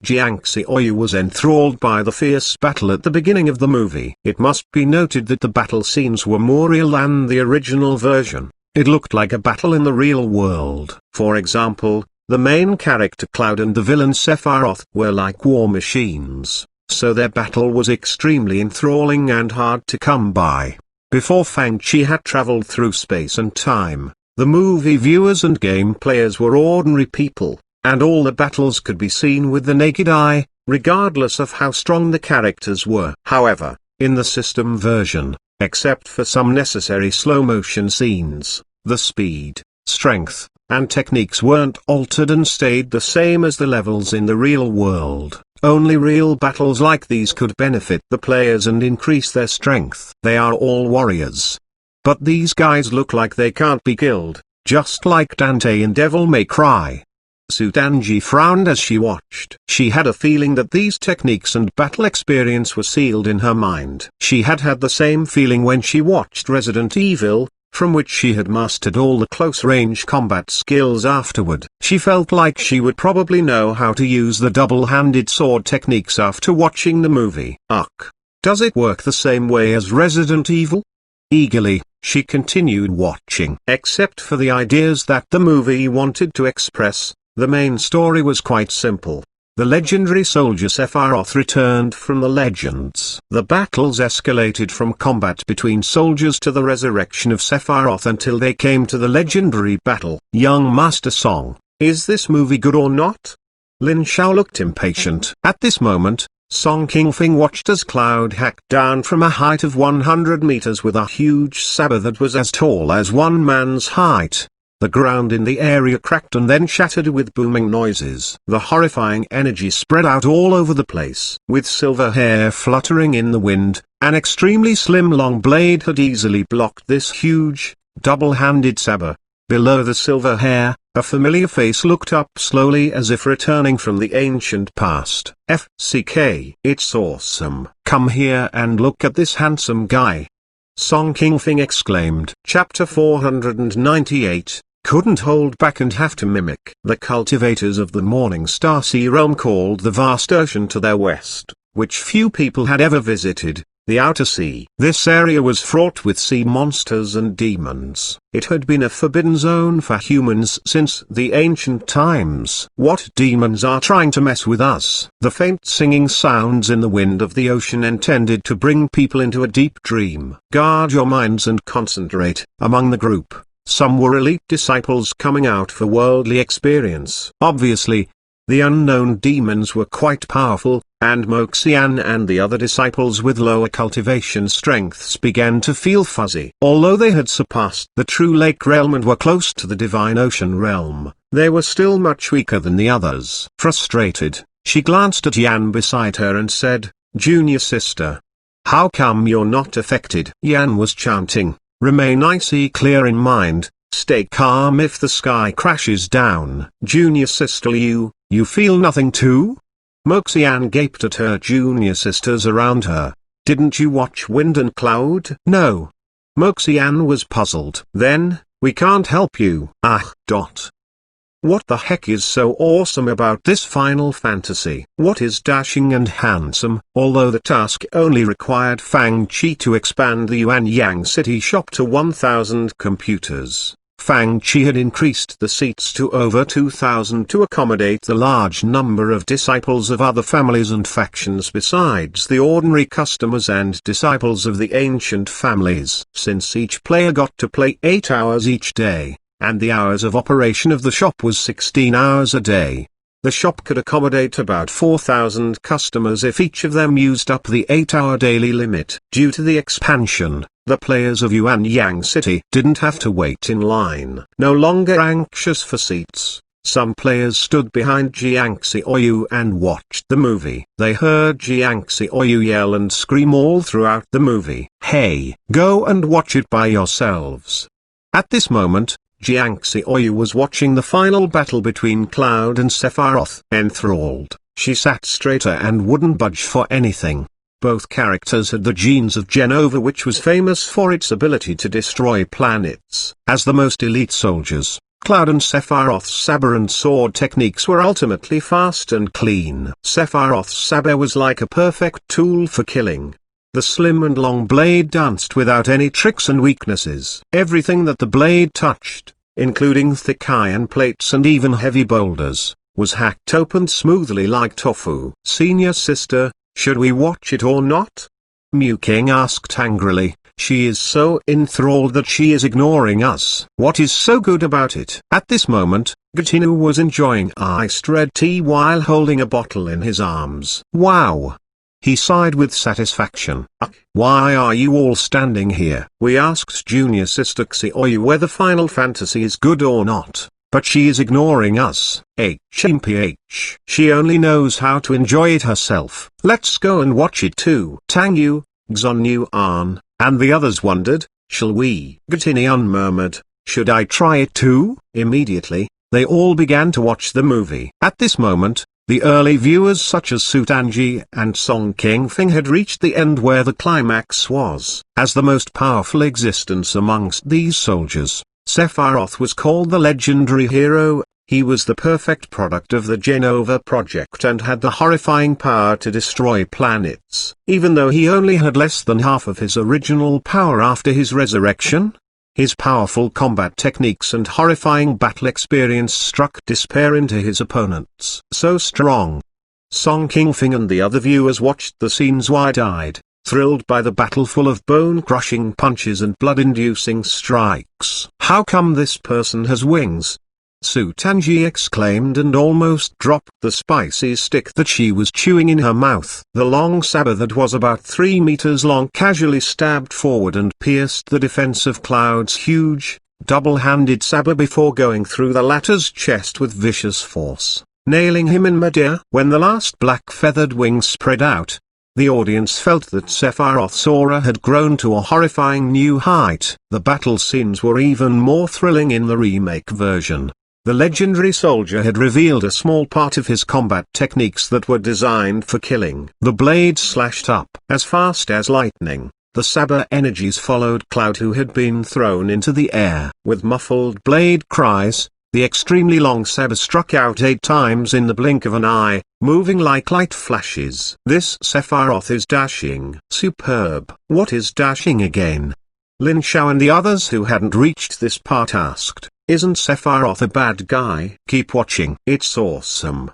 Jiang Xiaoyu was enthralled by the fierce battle at the beginning of the movie. It must be noted that the battle scenes were more real than the original version. It looked like a battle in the real world. For example, the main character Cloud and the villain Sephiroth were like war machines, so their battle was extremely enthralling and hard to come by. Before Fang Chi had traveled through space and time, the movie viewers and game players were ordinary people, and all the battles could be seen with the naked eye, regardless of how strong the characters were. However, in the system version, except for some necessary slow-motion scenes, the speed, strength, and techniques weren't altered and stayed the same as the levels in the real world. Only real battles like these could benefit the players and increase their strength. They are all warriors. But these guys look like they can't be killed, just like Dante in Devil May Cry. Sudanji frowned as she watched. She had a feeling that these techniques and battle experience were sealed in her mind. She had had the same feeling when she watched Resident Evil, from which she had mastered all the close-range combat skills afterward. She felt like she would probably know how to use the double-handed sword techniques after watching the movie. Ugh. Does it work the same way as Resident Evil? Eagerly, she continued watching. Except for the ideas that the movie wanted to express, the main story was quite simple. The legendary soldier Sephiroth returned from the legends. The battles escalated from combat between soldiers to the resurrection of Sephiroth until they came to the legendary battle. Young Master Song, is this movie good or not? Lin Xiao looked impatient. At this moment, Song Qingfeng watched as Cloud hacked down from a height of 100 meters with a huge saber that was as tall as one man's height. The ground in the area cracked and then shattered with booming noises. The horrifying energy spread out all over the place. With silver hair fluttering in the wind, an extremely slim long blade had easily blocked this huge, double-handed saber. Below the silver hair, a familiar face looked up slowly as if returning from the ancient past. FCK. It's awesome. Come here and look at this handsome guy. Song Qingfeng exclaimed. Chapter 498. Couldn't hold back and have to mimic. The cultivators of the Morning Star Sea realm called the vast ocean to their west, which few people had ever visited, the outer sea. This area was fraught with sea monsters and demons. It had been a forbidden zone for humans since the ancient times. What demons are trying to mess with us? The faint singing sounds in the wind of the ocean intended to bring people into a deep dream. Guard your minds and concentrate. Among the group, some were elite disciples coming out for worldly experience. Obviously, the unknown demons were quite powerful, and Moxian and the other disciples with lower cultivation strengths began to feel fuzzy. Although they had surpassed the true lake realm and were close to the divine ocean realm, they were still much weaker than the others. Frustrated, she glanced at Yan beside her and said, "Junior sister, how come you're not affected?" Yan was chanting, "Remain icy clear in mind, stay calm if the sky crashes down." "Junior sister, you feel nothing too?" Moxian gaped at her junior sisters around her. "Didn't you watch Wind and Cloud?" "No." Moxian was puzzled. "Then, we can't help you." What the heck is so awesome about this Final Fantasy? What is dashing and handsome? Although the task only required Fang Chi to expand the Yuanyang City shop to 1,000 computers, Fang Chi had increased the seats to over 2,000 to accommodate the large number of disciples of other families and factions besides the ordinary customers and disciples of the ancient families. Since each player got to play 8 hours each day, and the hours of operation of the shop was 16 hours a day, the shop could accommodate about 4,000 customers if each of them used up the 8-hour daily limit. Due to the expansion, the players of Yuanyang City didn't have to wait in line. No longer anxious for seats, some players stood behind Jiang Xiaoyu and watched the movie. They heard Jiang Xiaoyu yell and scream all throughout the movie. "Hey, go and watch it by yourselves." At this moment, Jiang Xiaoyu was watching the final battle between Cloud and Sephiroth. Enthralled, she sat straighter and wouldn't budge for anything. Both characters had the genes of Genova, which was famous for its ability to destroy planets. As the most elite soldiers, Cloud and Sephiroth's saber and sword techniques were ultimately fast and clean. Sephiroth's saber was like a perfect tool for killing. The slim and long blade danced without any tricks and weaknesses. Everything that the blade touched, including thick iron plates and even heavy boulders, was hacked open smoothly like tofu. "Senior sister, should we watch it or not?" Mew King asked angrily. "She is so enthralled that she is ignoring us. What is so good about it?" At this moment, Gatineau was enjoying iced red tea while holding a bottle in his arms. "Wow!" he sighed with satisfaction. "Why are you all standing here?" We asked junior sister Xuanhuan whether Final Fantasy is good or not, but she is ignoring us. HMPH. She only knows how to enjoy it herself. "Let's go and watch it too." Tang Yu, Xuanhuan, and the others wondered, "Shall we?" Gatineau murmured, "Should I try it too?" Immediately, they all began to watch the movie. At this moment, the early viewers such as Sutanji and Song Kingfing had reached the end where the climax was. As the most powerful existence amongst these soldiers, Sephiroth was called the legendary hero. He was the perfect product of the Genova project and had the horrifying power to destroy planets. Even though he only had less than half of his original power after his resurrection, his powerful combat techniques and horrifying battle experience struck despair into his opponents. So strong. Song Kingfing and the other viewers watched the scenes wide-eyed, thrilled by the battle full of bone-crushing punches and blood-inducing strikes. "How come this person has wings?" Sutanji exclaimed and almost dropped the spicy stick that she was chewing in her mouth. The long saber that was about 3 meters long casually stabbed forward and pierced the defense of Cloud's huge, double-handed saber before going through the latter's chest with vicious force, nailing him in midair. When the last black feathered wing spread out, the audience felt that Sephiroth's aura had grown to a horrifying new height. The battle scenes were even more thrilling in the remake version. The legendary soldier had revealed a small part of his combat techniques that were designed for killing. The blade slashed up as fast as lightning. The saber energies followed Cloud, who had been thrown into the air. With muffled blade cries, the extremely long saber struck out 8 times in the blink of an eye, moving like light flashes. "This Sephiroth is dashing." "Superb." "What is dashing again?" Lin Shao and the others who hadn't reached this part asked. "Isn't Sephiroth a bad guy?" "Keep watching. It's awesome."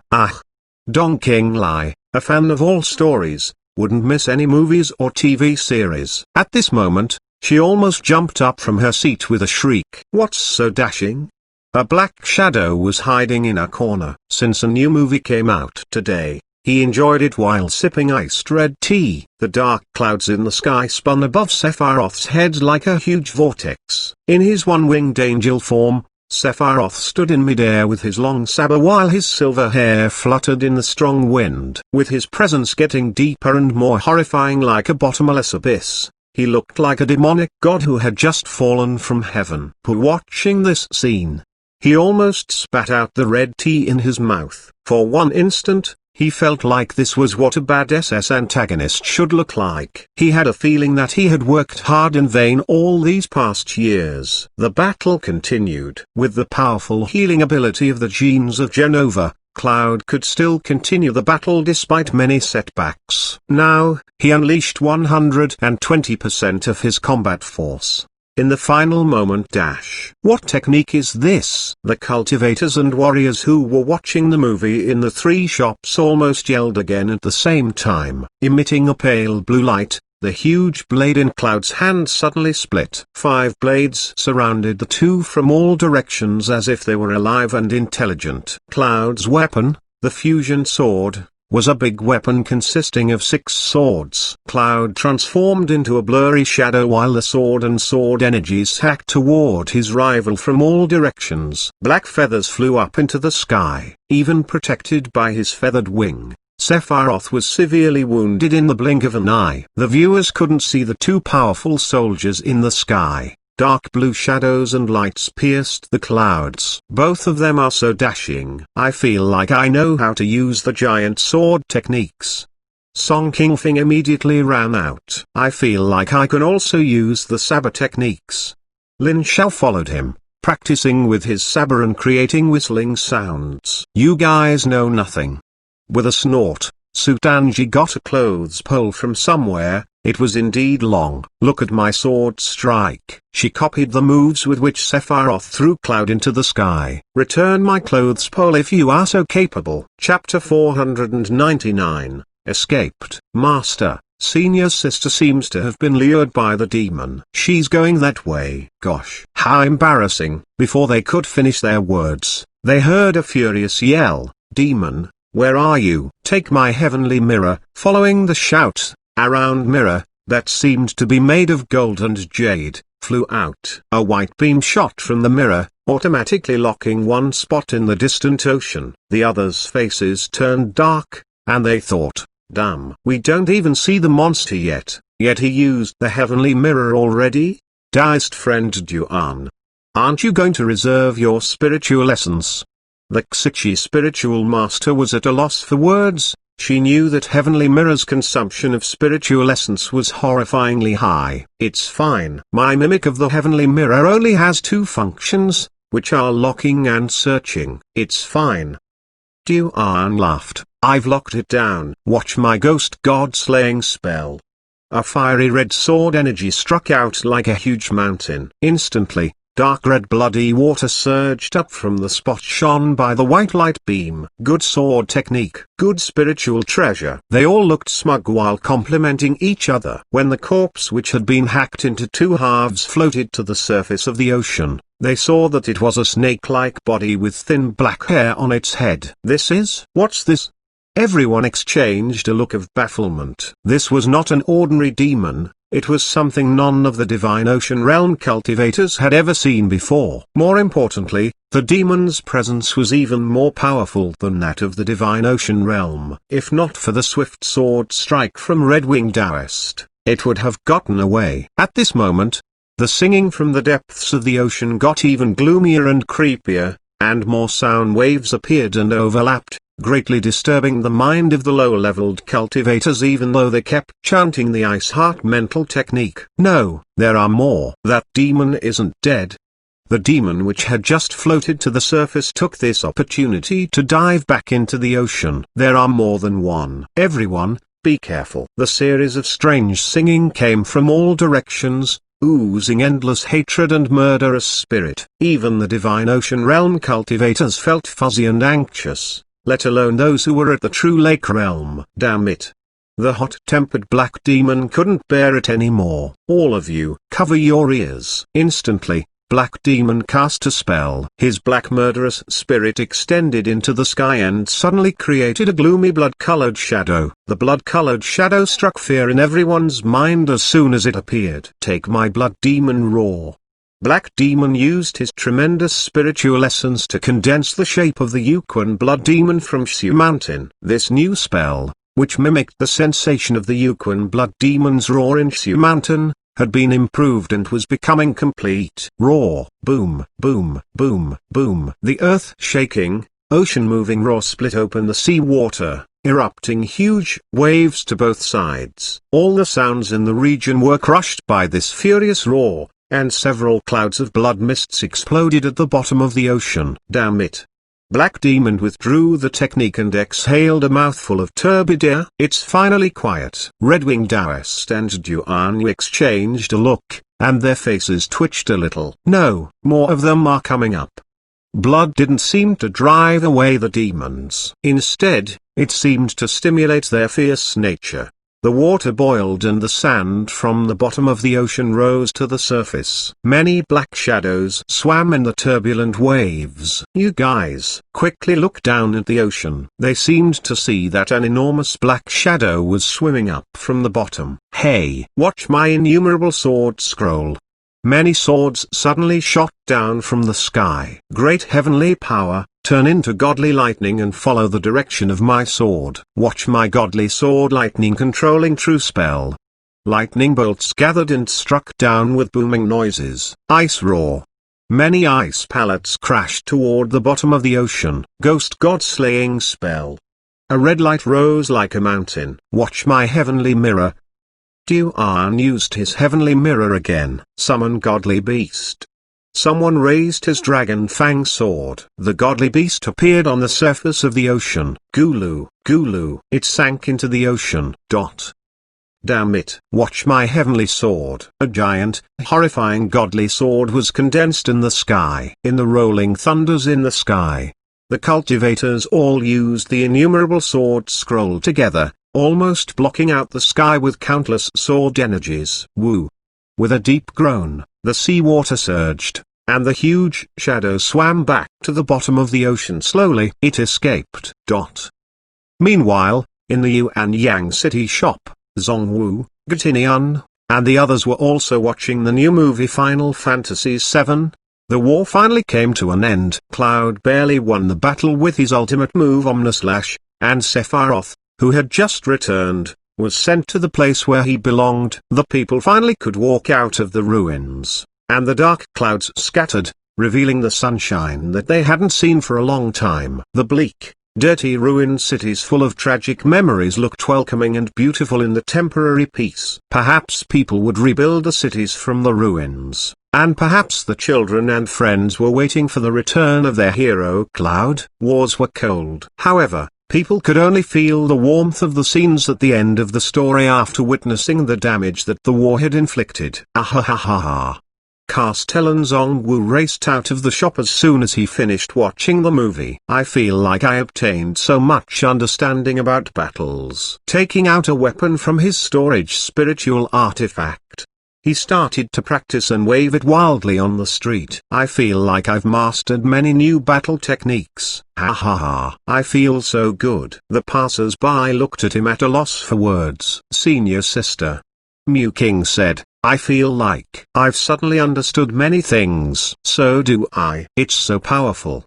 Dong King Lai, a fan of all stories, wouldn't miss any movies or TV series. At this moment, she almost jumped up from her seat with a shriek. "What's so dashing?" A black shadow was hiding in a corner. Since a new movie came out today, he enjoyed it while sipping iced red tea. The dark clouds in the sky spun above Sephiroth's head like a huge vortex. In his one-winged angel form, Sephiroth stood in midair with his long saber while his silver hair fluttered in the strong wind. With his presence getting deeper and more horrifying like a bottomless abyss, he looked like a demonic god who had just fallen from heaven. Watching this scene, he almost spat out the red tea in his mouth. For one instant, he felt like this was what a bad SS antagonist should look like. He had a feeling that he had worked hard in vain all these past years. The battle continued. With the powerful healing ability of the genes of Genova, Cloud could still continue the battle despite many setbacks. Now, he unleashed 120% of his combat force. In the final moment dash. What technique is this? The cultivators and warriors who were watching the movie in the 3 shops almost yelled again at the same time. Emitting a pale blue light, the huge blade in Cloud's hand suddenly split. 5 blades surrounded the two from all directions as if they were alive and intelligent. Cloud's weapon, the fusion sword, was a big weapon consisting of 6 swords. Cloud transformed into a blurry shadow while the sword and sword energies hacked toward his rival from all directions. Black feathers flew up into the sky, even protected by his feathered wing. Sephiroth was severely wounded in the blink of an eye. The viewers couldn't see the 2 powerful soldiers in the sky. Dark blue shadows and lights pierced the clouds. Both of them are so dashing. I feel like I know how to use the giant sword techniques. Song King Fing immediately ran out. I feel like I can also use the saber techniques. Lin Xiao followed him, practicing with his saber and creating whistling sounds. You guys know nothing. With a snort, Su Danji got a clothes pole from somewhere. It was indeed long. Look at my sword strike. She copied the moves with which Sephiroth threw cloud into the sky. Return my clothes pole if you are so capable. Chapter 499, Escaped. Master, Senior's sister seems to have been lured by the demon. She's going that way. Gosh, how embarrassing. Before they could finish their words, they heard a furious yell. Demon, where are you? Take my heavenly mirror. Following the shout, a round mirror, that seemed to be made of gold and jade, flew out. A white beam shot from the mirror, automatically locking one spot in the distant ocean. The others' faces turned dark, and they thought, damn, we don't even see the monster yet he used the heavenly mirror already? Dearest friend Xuanhuan, aren't you going to reserve your spiritual essence? The Xiqi spiritual master was at a loss for words. She knew that Heavenly Mirror's consumption of spiritual essence was horrifyingly high. It's fine. My mimic of the Heavenly Mirror only has two functions, which are locking and searching. It's fine. Xuanhuan laughed. I've locked it down. Watch my ghost god slaying spell. A fiery red sword energy struck out like a huge mountain. Instantly, dark red bloody water surged up from the spot shone by the white light beam. Good sword technique. Good spiritual treasure. They all looked smug while complimenting each other. When the corpse which had been hacked into two halves floated to the surface of the ocean, they saw that it was a snake-like body with thin black hair on its head. What's this? Everyone exchanged a look of bafflement. This was not an ordinary demon. It was something none of the Divine Ocean Realm cultivators had ever seen before. More importantly, the demon's presence was even more powerful than that of the Divine Ocean Realm. If not for the swift sword strike from Red-Winged Taoist, it would have gotten away. At this moment, the singing from the depths of the ocean got even gloomier and creepier, and more sound waves appeared and overlapped, greatly disturbing the mind of the low-leveled cultivators even though they kept chanting the Ice Heart mental technique. No, there are more. That demon isn't dead. The demon which had just floated to the surface took this opportunity to dive back into the ocean. There are more than one. Everyone, be careful. The series of strange singing came from all directions, oozing endless hatred and murderous spirit. Even the Divine Ocean Realm cultivators felt fuzzy and anxious, let alone those who were at the True Lake Realm. Damn it. The hot-tempered black demon couldn't bear it anymore. All of you, cover your ears. Instantly, Black Demon cast a spell. His black murderous spirit extended into the sky and suddenly created a gloomy blood-colored shadow. The blood-colored shadow struck fear in everyone's mind as soon as it appeared. Take my blood demon roar. Black Demon used his tremendous spiritual essence to condense the shape of the Yuquan Blood Demon from Shu Mountain. This new spell, which mimicked the sensation of the Yuquan Blood Demon's roar in Shu Mountain, had been improved and was becoming complete. Roar, boom, boom, boom, boom. The earth shaking, ocean-moving roar split open the sea water, erupting huge waves to both sides. All the sounds in the region were crushed by this furious roar, and several clouds of blood mists exploded at the bottom of the ocean. Damn it. Black Demon withdrew the technique and exhaled a mouthful of turbid air. It's finally quiet. Red-Winged Taoist and Xuanhuan exchanged a look, and their faces twitched a little. No, more of them are coming up. Blood didn't seem to drive away the demons. Instead, it seemed to stimulate their fierce nature. The water boiled and the sand from the bottom of the ocean rose to the surface. Many black shadows swam in the turbulent waves. You guys quickly looked down at the ocean. They seemed to see that an enormous black shadow was swimming up from the bottom. Hey, watch my innumerable sword scroll. Many swords suddenly shot down from the sky. Great heavenly power, turn into godly lightning and follow the direction of my sword. Watch my godly sword lightning controlling true spell. Lightning bolts gathered and struck down with booming noises. Ice roar. Many ice pellets crashed toward the bottom of the ocean. Ghost god slaying spell. A red light rose like a mountain. Watch my heavenly mirror. Xuanhuan used his heavenly mirror again. Summon godly beast. Someone raised his dragon fang sword. The godly beast appeared on the surface of the ocean. Gulu, gulu. It sank into the ocean. Damn it. Watch my heavenly sword. A giant, horrifying godly sword was condensed in the sky. In the rolling thunders in the sky, the cultivators all used the innumerable sword scroll together, almost blocking out the sky with countless sword energies. Woo! With a deep groan, the seawater surged, and the huge shadow swam back to the bottom of the ocean slowly. It escaped. Meanwhile, in the Xuanhuan city shop, Zhongwu, Gatinian, and the others were also watching the new movie Final Fantasy VII. The war finally came to an end. Cloud barely won the battle with his ultimate move Omnislash, and Sephiroth, who had just returned, was sent to the place where he belonged. The people finally could walk out of the ruins, and the dark clouds scattered, revealing the sunshine that they hadn't seen for a long time. The bleak, dirty ruined cities full of tragic memories looked welcoming and beautiful in the temporary peace. Perhaps people would rebuild the cities from the ruins, and perhaps the children and friends were waiting for the return of their hero. Cloud wars were cold. However, people could only feel the warmth of the scenes at the end of the story after witnessing the damage that the war had inflicted. Ahahaha. Castellan Zhongwu raced out of the shop as soon as he finished watching the movie. I feel like I obtained so much understanding about battles. Taking out a weapon from his storage spiritual artifact, he started to practice and wave it wildly on the street. I feel like I've mastered many new battle techniques. Ha ha ha. I feel so good. The passers-by looked at him at a loss for words. Senior sister Mew King said, I feel like I've suddenly understood many things. So do I. It's so powerful.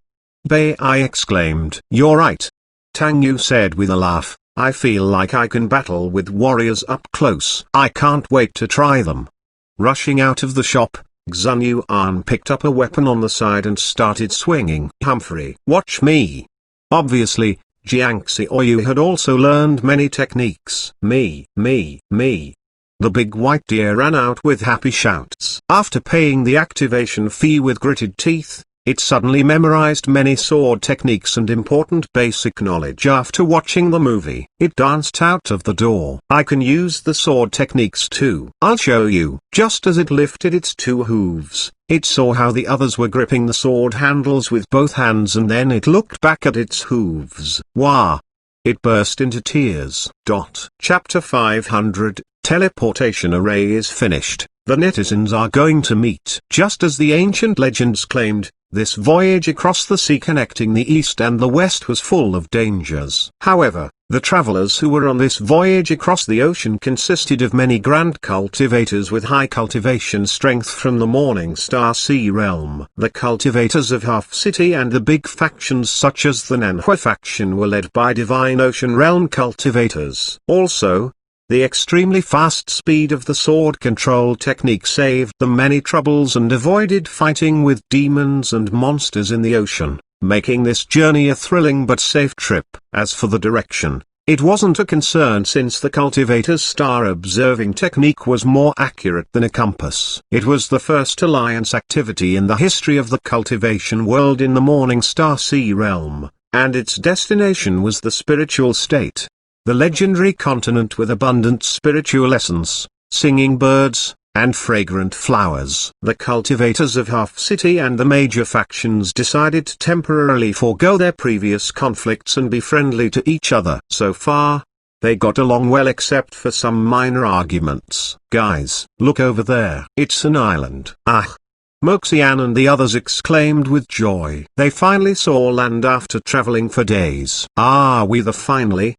Bei I exclaimed. You're right. Tang Yu said with a laugh, I feel like I can battle with warriors up close. I can't wait to try them. Rushing out of the shop, Xuanhuan picked up a weapon on the side and started swinging. Humphrey, watch me. Obviously, Jiangxi Oyu had also learned many techniques. Me. The big white deer ran out with happy shouts. After paying the activation fee with gritted teeth, it suddenly memorized many sword techniques and important basic knowledge. After watching the movie, it danced out of the door. I can use the sword techniques too. I'll show you. Just as it lifted its two hooves, it saw how the others were gripping the sword handles with both hands, and then it looked back at its hooves. Wah! It burst into tears. Chapter 500, Teleportation Array is finished. The netizens are going to meet. Just as the ancient legends claimed, this voyage across the sea connecting the east and the west was full of dangers. However, the travelers who were on this voyage across the ocean consisted of many grand cultivators with high cultivation strength from the Morning Star Sea realm. The cultivators of Half City and the big factions such as the Nanhua faction were led by Divine Ocean realm cultivators. Also, the extremely fast speed of the sword control technique saved them many troubles and avoided fighting with demons and monsters in the ocean, making this journey a thrilling but safe trip. As for the direction, it wasn't a concern since the cultivator's star observing technique was more accurate than a compass. It was the first alliance activity in the history of the cultivation world in the Morning Star Sea realm, and its destination was the spiritual state. The legendary continent with abundant spiritual essence, singing birds, and fragrant flowers. The cultivators of Half City and the major factions decided to temporarily forego their previous conflicts and be friendly to each other. So far, they got along well except for some minor arguments. Guys, look over there. It's an island. Ah! Moxian and the others exclaimed with joy. They finally saw land after traveling for days. Ah, we the finally?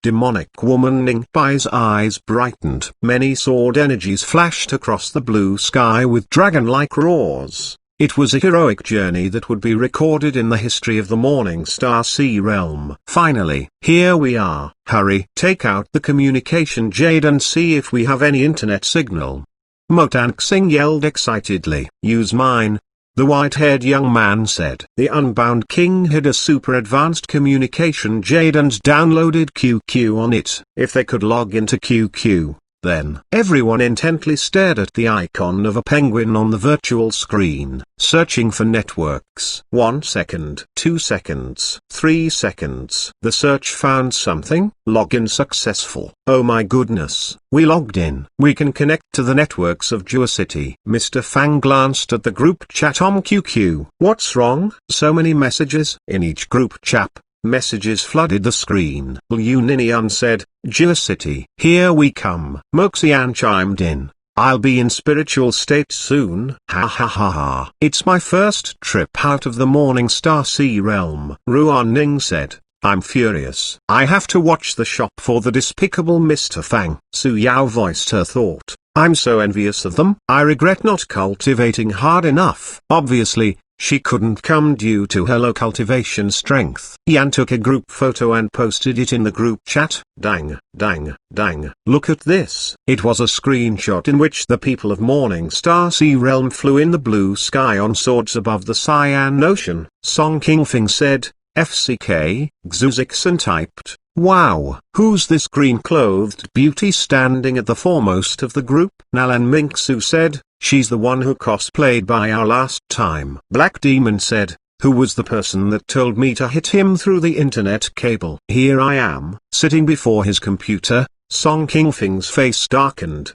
Demonic woman Ningbai's eyes brightened. Many sword energies flashed across the blue sky with dragon-like roars. It was a heroic journey that would be recorded in the history of the Morning Star Sea realm. Finally, here we are. Hurry, take out the communication jade and see if we have any internet signal. Motanxing yelled excitedly. Use mine. the white-haired young man said. The Unbound King had a super advanced communication jade and downloaded QQ on it. If they could log into QQ, then everyone intently stared at the icon of a penguin on the virtual screen, searching for networks. 1 second, 2 seconds, 3 seconds. The search found something. Login successful. Oh my goodness, we logged in. We can connect to the networks of GeoCity. Mr. Fang glanced at the group chat on QQ. What's wrong? So many messages. In each group chat, messages flooded the screen. Liu Ninian said, GeoCity. Here we come. Moxian chimed in. I'll be in spiritual state soon. Ha ha ha ha. It's my first trip out of the Morning Star Sea realm. Ruan Ning said, I'm furious. I have to watch the shop for the despicable Mr. Fang. Su Yao voiced her thought. I'm so envious of them. I regret not cultivating hard enough. Obviously, she couldn't come due to her low cultivation strength. Yan took a group photo and posted it in the group chat. Dang, dang, dang. Look at this. It was a screenshot in which the people of Morning Star Sea Realm flew in the blue sky on swords above the Cyan Ocean. Song Kingfing said, FCK, Xuzixon typed, wow, who's this green-clothed beauty standing at the foremost of the group? Nalan Minksu said, she's the one who cosplayed by our last time. Black Demon said, who was the person that told me to hit him through the internet cable? Here I am, sitting before his computer. Song Kingfing's face darkened.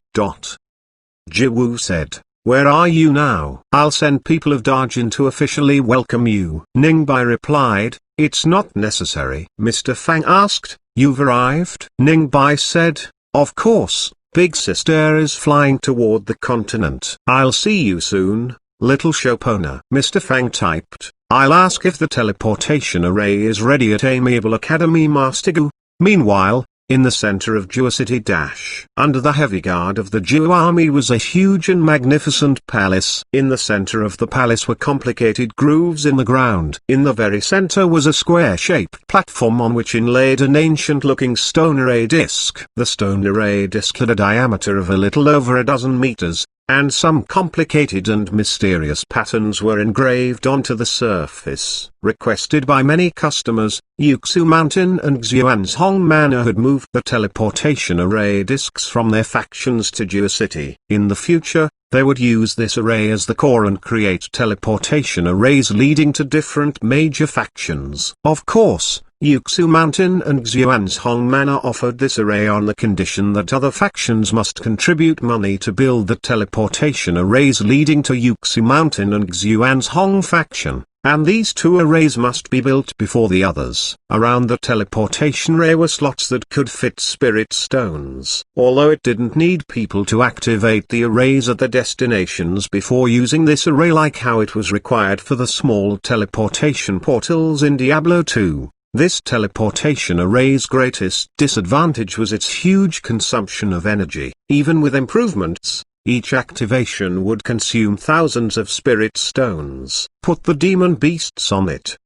Jiwoo said, where are you now? I'll send people of Darjin to officially welcome you. Ningbai replied, it's not necessary. Mr. Fang asked, you've arrived? Ningbai said, of course, big sister is flying toward the continent. I'll see you soon, little Shopona. Mr. Fang typed, I'll ask if the teleportation array is ready at Amiable Academy Master Gu. Meanwhile, in the center of GeoCity under the heavy guard of the Geo army was a huge and magnificent palace. In the center of the palace were complicated grooves in the ground. In the very center was a square-shaped platform on which inlaid an ancient-looking stone array disc. The stone array disc had a diameter of a little over a dozen meters, and some complicated and mysterious patterns were engraved onto the surface. Requested by many customers, Yuxu Mountain and Xuanhuan Hong Manor had moved the teleportation array discs from their factions to GeoCity. In the future, they would use this array as the core and create teleportation arrays leading to different major factions. Of course, Yuxu Mountain and Xuanhuan Hong Manor offered this array on the condition that other factions must contribute money to build the teleportation arrays leading to Yuxu Mountain and Xuanhuan Hong faction, and these two arrays must be built before the others. Around the teleportation array were slots that could fit spirit stones. Although it didn't need people to activate the arrays at the destinations before using this array like how it was required for the small teleportation portals in Diablo 2. This teleportation array's greatest disadvantage was its huge consumption of energy. Even with improvements, each activation would consume thousands of spirit stones. Put the demon beasts on it.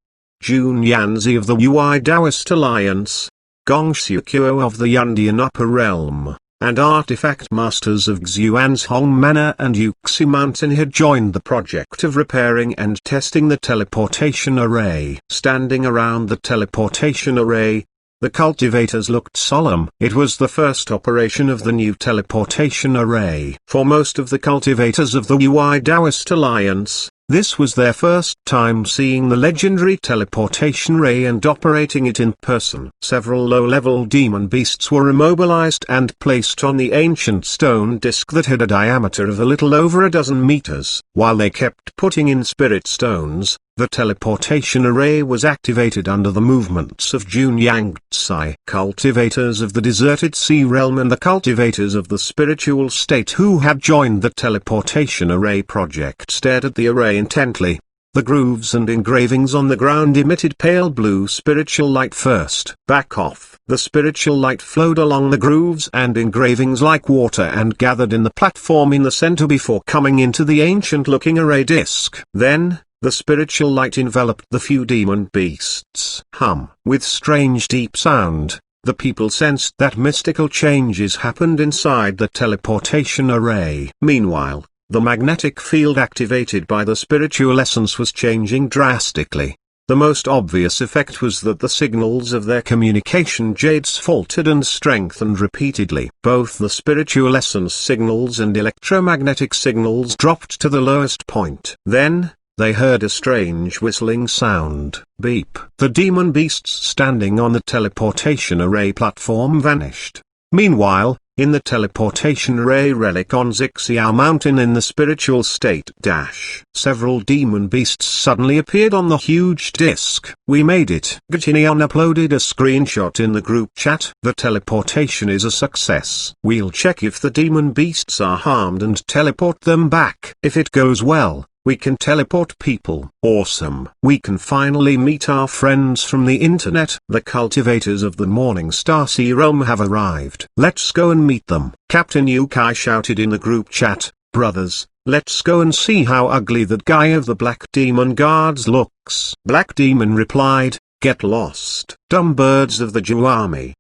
Jun Yanzi of the UI Taoist Alliance, Gong Xiuqiu of the Yundian Upper Realm, and artifact masters of Xuanhuan Hong Manor and Yuxu Mountain had joined the project of repairing and testing the teleportation array. Standing around the teleportation array, the cultivators looked solemn. It was the first operation of the new teleportation array. For most of the cultivators of the UI Taoist Alliance, this was their first time seeing the legendary teleportation ray and operating it in person. Several low-level demon beasts were immobilized and placed on the ancient stone disc that had a diameter of a little over a dozen meters. While they kept putting in spirit stones, the teleportation array was activated under the movements of Jun Yangtze. Cultivators of the deserted sea realm and the cultivators of the spiritual state who had joined the teleportation array project stared at the array intently. The grooves and engravings on the ground emitted pale blue spiritual light first. Back off. The spiritual light flowed along the grooves and engravings like water and gathered in the platform in the center before coming into the ancient-looking array disc. Then, the spiritual light enveloped the few demon beasts. With strange deep sound, the people sensed that mystical changes happened inside the teleportation array. Meanwhile, The magnetic field activated by the spiritual essence was changing drastically. The most obvious effect was that the signals of their communication jades faltered and strengthened repeatedly. Both the spiritual essence signals and electromagnetic signals dropped to the lowest point. Then, they heard a strange whistling sound. Beep. The demon beasts standing on the teleportation array platform vanished. Meanwhile, in the teleportation array relic on Xixiao Mountain in the spiritual state several demon beasts suddenly appeared on the huge disc. We made it. Gachinian uploaded a screenshot in the group chat. The teleportation is a success. We'll check if the demon beasts are harmed and teleport them back. If it goes well, we can teleport people. Awesome. We can finally meet our friends from the internet. The cultivators of the Morning Star Sea realm have arrived. Let's go and meet them. Captain Yukai shouted in the group chat. Brothers, let's go and see how ugly that guy of the Black Demon Guards looks. Black Demon replied, get lost. Dumb birds of the Ju army.